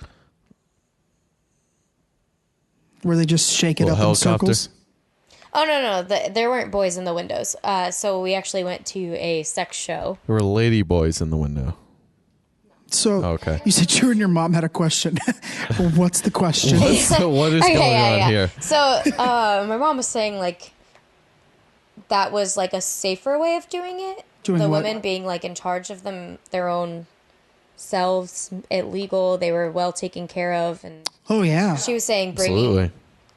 Where they just shake it up in circles? Oh, no. There weren't boys in the windows. So we actually went to a sex show. There were lady boys in the window. So you said you and your mom had a question. Well, what's the question? What is going on here? So my mom was saying like that was like a safer way of doing it. The women being like in charge of their own selves, illegal. They were well taken care of, and she was saying bringing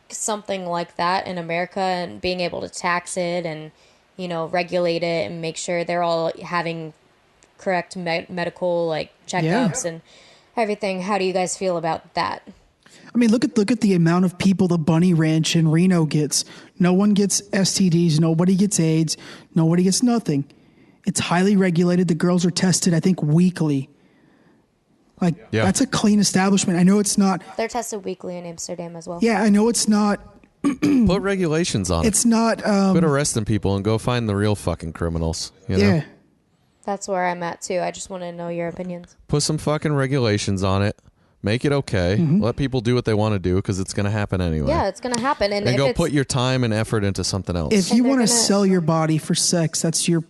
something like that in America and being able to tax it and regulate it and make sure they're all having correct medical like checkups and everything. How do you guys feel about that? I mean, look at the amount of people the Bunny Ranch in Reno gets. No one gets STDs. Nobody gets AIDS. Nobody gets nothing. It's highly regulated. The girls are tested, I think, weekly. Like, that's a clean establishment. I know it's not. They're tested weekly in Amsterdam as well. Yeah, I know it's not. Put regulations on it. It's not. Quit arresting people and go find the real fucking criminals. You know? Yeah. That's where I'm at, too. I just want to know your opinions. Put some fucking regulations on it. Make it okay. Let people do what they want to do because it's going to happen anyway. Yeah, it's going to happen. And go put your time and effort into something else. If you want to sell your body for sex, that's your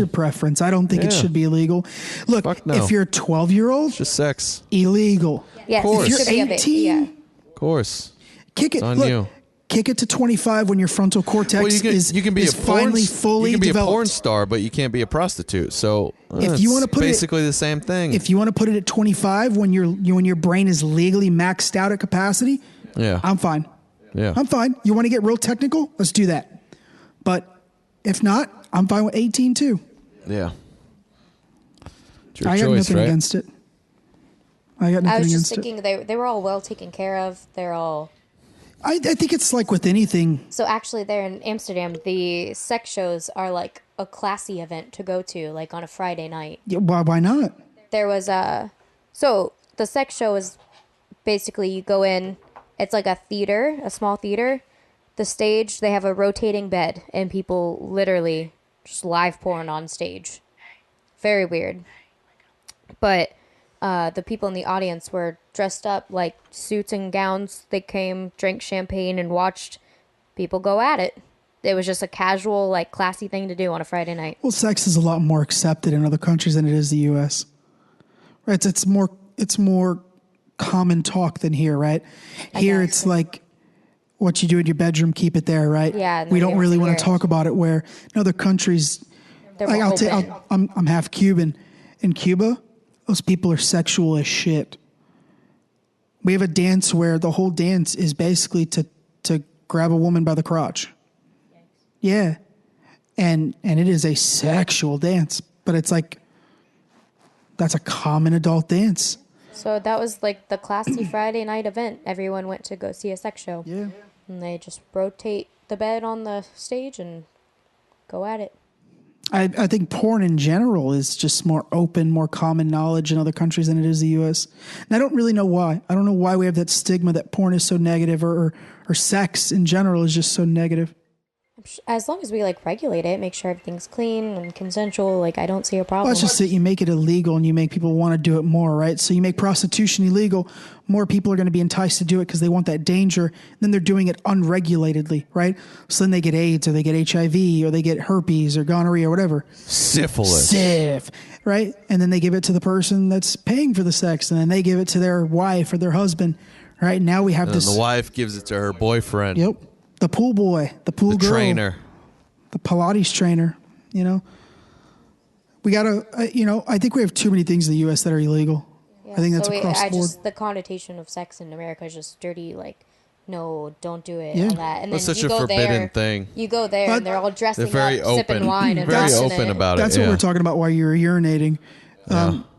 preference. I don't think it should be illegal. Look, if you're a 12-year-old, it's just sex. Illegal. Yes, of course. If you're 18, of course. Kick it. It's on you. Kick it to 25 when your frontal cortex is finally fully developed. You can be a porn star, but you can't be a prostitute. So if you want to put basically the same thing. If you want to put it at 25 when your brain is legally maxed out at capacity, I'm fine. Yeah, I'm fine. You want to get real technical? Let's do that. But if not, I'm fine with 18 too. Yeah, it's your I got nothing against it. I was just thinking they were all well taken care of. They're all. I think it's like with anything. So actually there in Amsterdam, the sex shows are like a classy event to go to, like on a Friday night. Yeah, why not? There was so the sex show is basically you go in, it's like a theater, a small theater. The stage, they have a rotating bed and people literally just live porn on stage. Very weird. But the people in the audience were dressed up like suits and gowns. They came, drank champagne, and watched people go at it. It was just a casual, like, classy thing to do on a Friday night. Well, sex is a lot more accepted in other countries than it is the U.S. Right? It's more common talk than here, right? Here it's like what you do in your bedroom, keep it there, right? Yeah, we don't really want hear to it. talk about it. Where in other countries, They're like more open. I'm half Cuban. In Cuba, those people are sexual as shit. We have a dance where the whole dance is basically to grab a woman by the crotch. Yeah. And it is a sexual dance, but it's like, that's a common adult dance. So that was like the classy Friday night event. Everyone went to go see a sex show. Yeah. And they just rotate the bed on the stage and go at it. I think porn in general is just more open, more common knowledge in other countries than it is the U.S. And I don't really know why. I don't know why we have that stigma that porn is so negative or sex in general is just so negative. As long as we like regulate it, make sure everything's clean and consensual, like I don't see a problem. Well, it's just that you make it illegal and you make people want to do it more, right? So you make prostitution illegal, more people are going to be enticed to do it because they want that danger. Then they're doing it unregulatedly, right? So then they get AIDS or they get HIV or they get herpes or gonorrhea or whatever. Syphilis. Right? And then they give it to the person that's paying for the sex, and then they give it to their wife or their husband, right? Now we have And this. the wife gives it to her boyfriend. Yep. The pool boy, the pool girl. The trainer. The Pilates trainer, you know. We got to, I think we have too many things in the U.S. that are illegal. Yeah, I think that's so across the board. the connotation of sex in America is just dirty, like, no, don't do it, Yeah. all that. And That's then such you a go forbidden there, thing. You go there But and they're all dressing They're very up, open. sipping wine and Very dressing open it. about it. That's what yeah. we're talking about while you're urinating.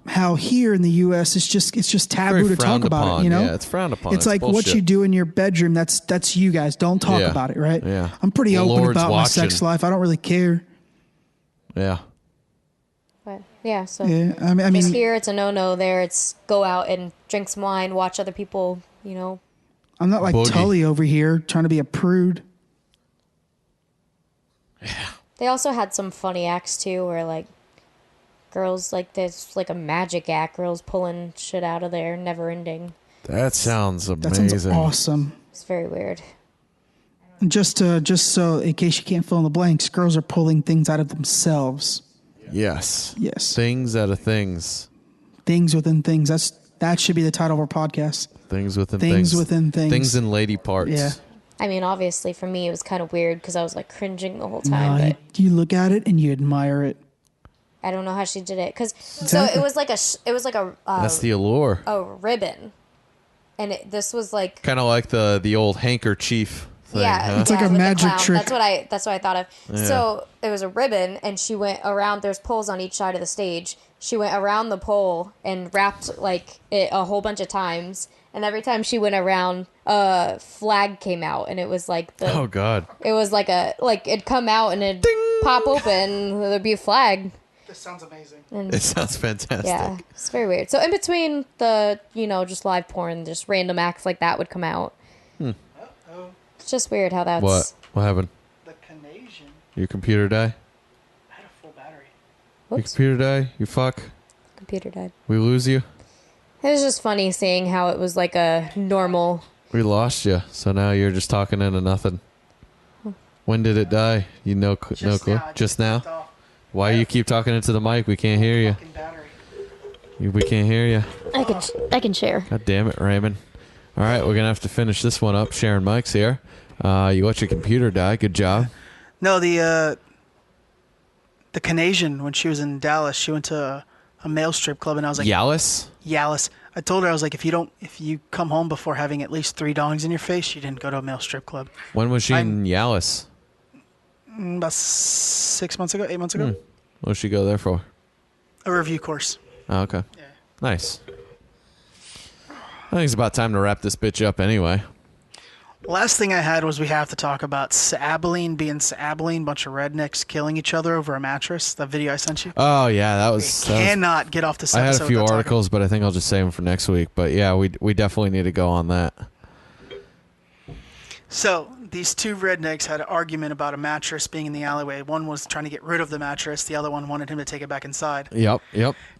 How here in the U.S. it's just taboo Very to talk frowned about upon. it. You know, Yeah, it's frowned upon. It's like what bullshit. you do in your bedroom. That's you guys. Don't talk Yeah. about it, right? Yeah. I'm pretty The open Lord's about my sex watching. life. I don't really care. Yeah. But yeah, so Yeah, I mean, just here it's a no-no. There it's go out and drink some wine, watch other people. I'm not like Boogie. Tully over here trying to be a prude. They also had some funny acts too, where like girls like there's like a magic act, girls pulling shit out of there, never ending. That sounds That amazing. sounds awesome. It's very weird. And just so in case you can't fill in the blanks, girls are pulling things out of themselves. Yes. Yes. Things out of things. Things within things. That should be the title of our podcast. Things within Things things. within things. Things in lady parts. Yeah. I mean, obviously for me it was kind of weird because I was like cringing the whole time, No, but you look at it and you admire it. I don't know how she did it because Exactly. so it was like a That's the allure. a ribbon, and this was like Kind of like the old handkerchief thing. yeah, Huh? It's like yeah, a with the magic clown. trick. That's what I thought of. Yeah. So it was a ribbon, and she went around. There's poles on each side of the stage. She went around the pole and wrapped like it a whole bunch of times. And every time she went around, a flag came out, and it was like Oh God. it was like it'd come out and it'd pop open, and there'd be a flag. This sounds amazing. And It sounds fantastic. yeah, it's very weird. So in between the just live porn, just random acts like that would come out. It's just weird how that's What? What happened? The Canadian Your computer die? had a full battery. Your Whoops, computer die? You fuck? computer died. We lose you? It was just funny seeing how it was like a normal. We lost you. So now you're just talking into nothing. When did it die? You know, no clue. Just now? Why you keep talking into the mic? We can't hear you. We can't hear you. I can share. God damn it, Raymond. All right, we're going to have to finish this one up. Sharon Mike's here. You let your computer die. Good job. No, the Canadian, when she was in Dallas, she went to a male strip club, and I was like, Yalis? Yalis. I told her, I was like, if you come home before having at least 3 dongs in your face, you didn't go to a male strip club. When was she in Yalis? About 6 months ago, 8 months ago. What did she go there for? A review course. Oh, okay. Yeah. Nice. I think it's about time to wrap this bitch up anyway. Last thing I had was we have to talk about Abilene being Abilene, bunch of rednecks killing each other over a mattress. That video I sent you. Oh, yeah, that was... Cannot get off this I episode. had a few without talking. articles, but I think I'll just save them for next week. But yeah, we definitely need to go on that. So these 2 rednecks had an argument about a mattress being in the alleyway. One was trying to get rid of the mattress. The other one wanted him to take it back inside. Yep.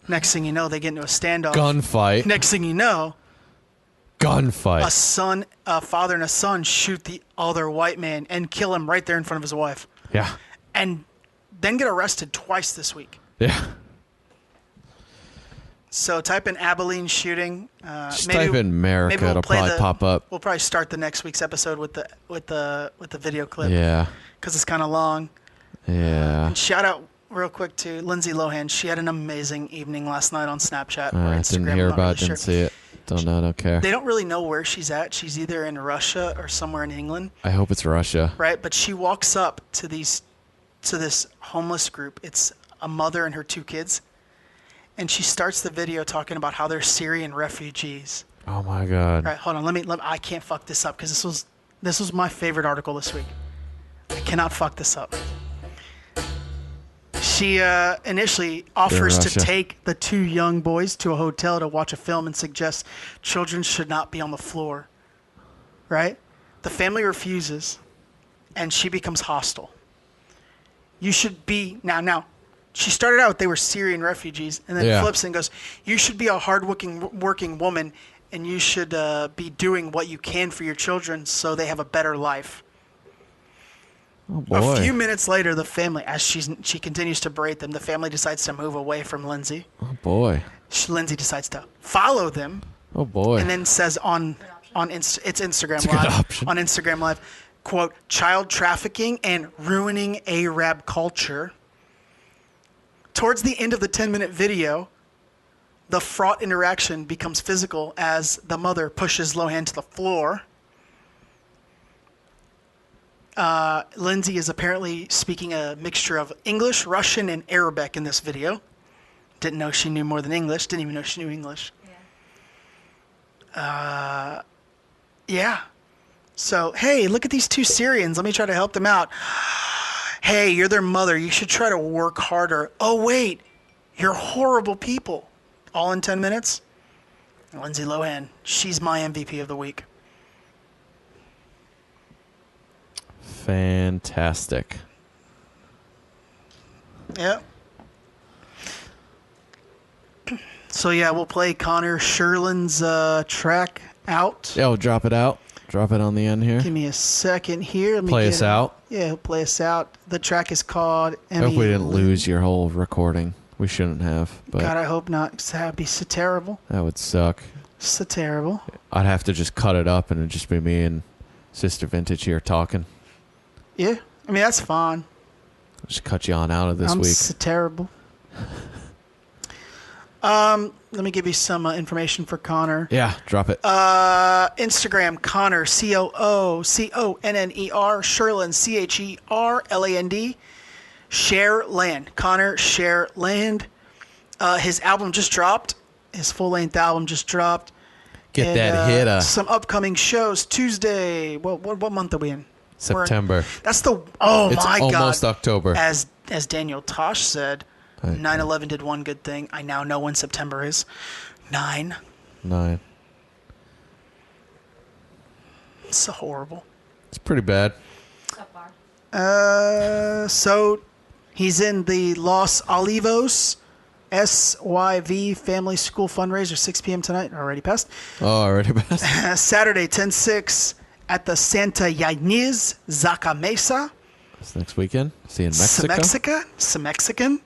Next thing you know, they get into a standoff. Gunfight. Next thing you know, Gunfight. a father and a son shoot the other white man and kill him right there in front of his wife. Yeah. And then get arrested twice this week. Yeah. So type in Abilene shooting. Just type in America. It'll probably pop up. We'll probably start the next week's episode with the video clip. Yeah. Because it's kind of long. Yeah. And shout out real quick to Lindsay Lohan. She had an amazing evening last night on Snapchat or Instagram. Didn't hear about. Didn't see it. Don't know. Don't care. They don't really know where she's at. She's either in Russia or somewhere in England. I hope it's Russia. Right, but she walks up to this homeless group. It's a mother and her 2 kids. And she starts the video talking about how they're Syrian refugees. Oh my God! Right, hold on. I can't fuck this up because this was my favorite article this week. I cannot fuck this up. She initially offers to take the 2 young boys to a hotel to watch a film and suggests children should not be on the floor. Right? The family refuses, and she becomes hostile. You should be now. She started out, they were Syrian refugees, and then flips and goes, you should be a hard-working woman, and you should be doing what you can for your children so they have a better life. Oh, boy. A few minutes later, the family, as she continues to berate them, the family decides to move away from Lindsay. Oh, boy. Lindsay decides to follow them. Oh, boy. And then says it's Instagram Live. On Instagram Live, quote, child trafficking and ruining Arab culture. Towards the end of the 10-minute video, the fraught interaction becomes physical as the mother pushes Lohan to the floor. Lindsay is apparently speaking a mixture of English, Russian, and Arabic in this video. Didn't know she knew more than English. Didn't even know she knew English. Yeah. So, hey, look at these 2 Syrians. Let me try to help them out. Hey, you're their mother. You should try to work harder. Oh, wait. You're horrible people. All in 10 minutes? Lindsay Lohan. She's my MVP of the week. Fantastic. Yep. So, yeah, we'll play Connor Sherlin's track out. Yeah, we'll drop it out. Drop it on the end here. Give me a second here. Let me play us out. Yeah, he'll play us out. The track is called I hope we didn't lose your whole recording. We shouldn't have. But God, I hope not. That'd be so terrible. That would suck. So terrible. I'd have to just cut it up and it'd just be me and Sista Vintage here talking. Yeah, I mean, that's fine. Just cut you on out of this week. So terrible. Let me give you some information for Connor. Yeah, drop it. Instagram, Connor, COOCONNER, Sherland, CHERLAND, Share Land. Connor Share Land. His album just dropped. His full-length album just dropped. Get that hitter. Some upcoming shows. Tuesday. What month are we in? September. That's the... It's my God. almost October. As Daniel Tosh said... 9/11 did one good thing. I now know when September is. 9. It's so horrible. It's pretty bad. So far. So he's in the Los Olivos SYV Family School fundraiser, 6 p.m. tonight. Already passed. Oh, already passed. Saturday, 10/6 at the Santa Ynez Zaca Mesa. That's next weekend. See you in Mexico. Some Mexican.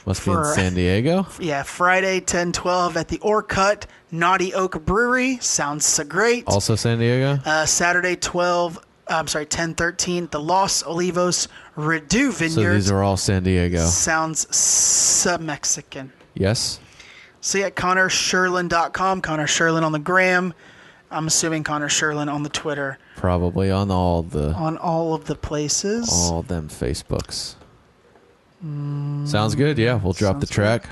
Must be in San Diego. Yeah, Friday, 10/12 at the Orcut Naughty Oak Brewery. Sounds so great. Also San Diego. Saturday, 10/13 the Los Olivos Redu Vineyard. So these are all San Diego. Sounds so Mexican. Yes. See at ConnorSherlin.com. Connor Sherlin on the gram. I'm assuming Connor Sherlin on the Twitter. Probably on all of the places. All them Facebooks. Sounds good. Yeah, we'll drop the track.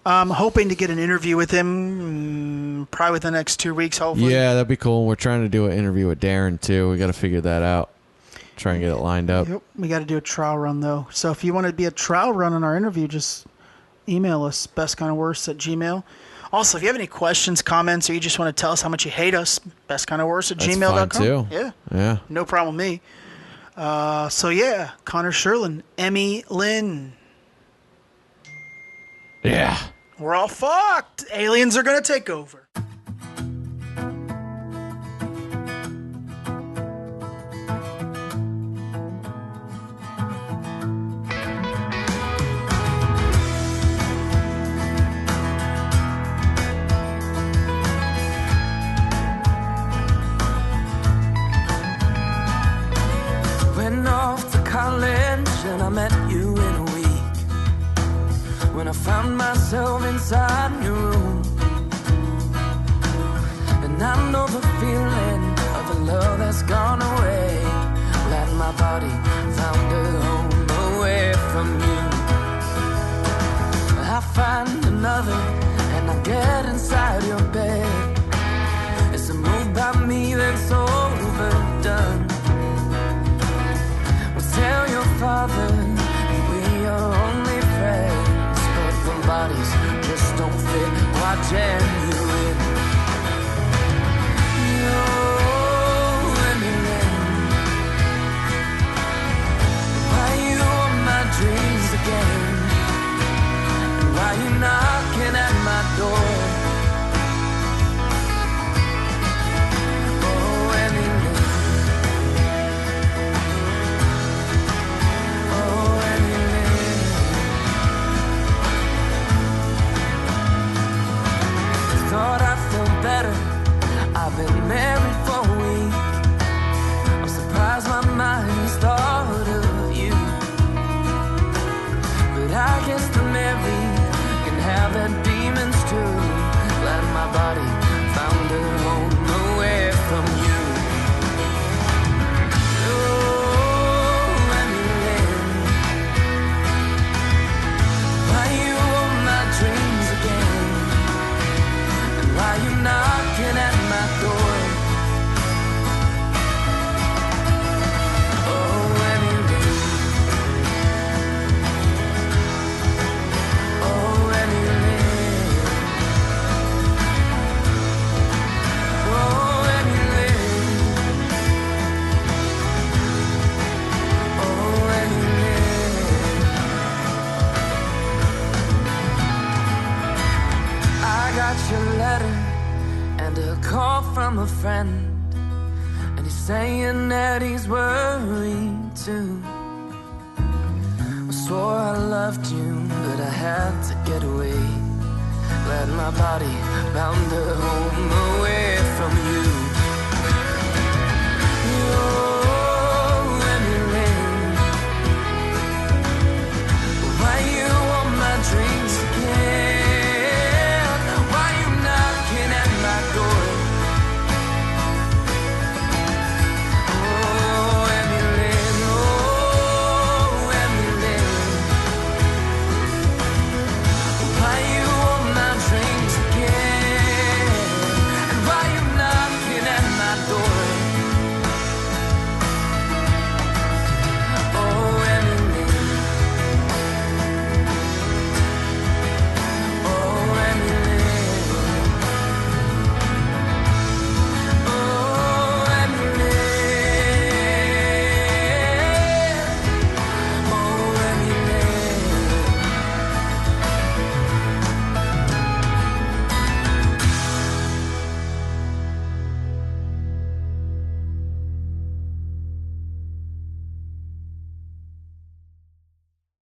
I'm hoping to get an interview with him probably within the next 2 weeks, hopefully. Yeah, that'd be cool. We're trying to do an interview with Darren, too. We got to figure that out. Try and get it lined up. Yep. We got to do a trial run, though. So if you want to be a trial run on our interview, just email us, bestkindofworst@gmail.com. Also, if you have any questions, comments, or you just want to tell us how much you hate us, bestkindofworst@gmail.com. That's fine, too. Yeah. No problem with me. So, yeah, Connor Sherlin, Emmy Lynn. Yeah. We're all fucked. Aliens are going to take over. when I found myself inside your room. And I know the feeling of a love that's gone away. Glad my body found a home away from you. I find another and I get inside your bed. It's a move by me that's overdone. Well, tell your father we are only friends, but the bodies just don't fit. Why jam you in? Why you on my dreams again? Why you knocking at my door? Oh, Emily. Oh, Emily. Thought I felt better. I've been married for a week. I'm surprised my mind's thought of you. But I guess the married can have their demons too. Glad my body found a home away from you. Oh, Emily, why you on my dreams again? And why you knocking at my door? Oh, Emily. Oh, Emily. Oh, Emily. Oh, Emily. I got your letter and a call from a friend, and he's saying that he's worried too. I swore I loved you, but I had to get away. Glad my body found a home away from you.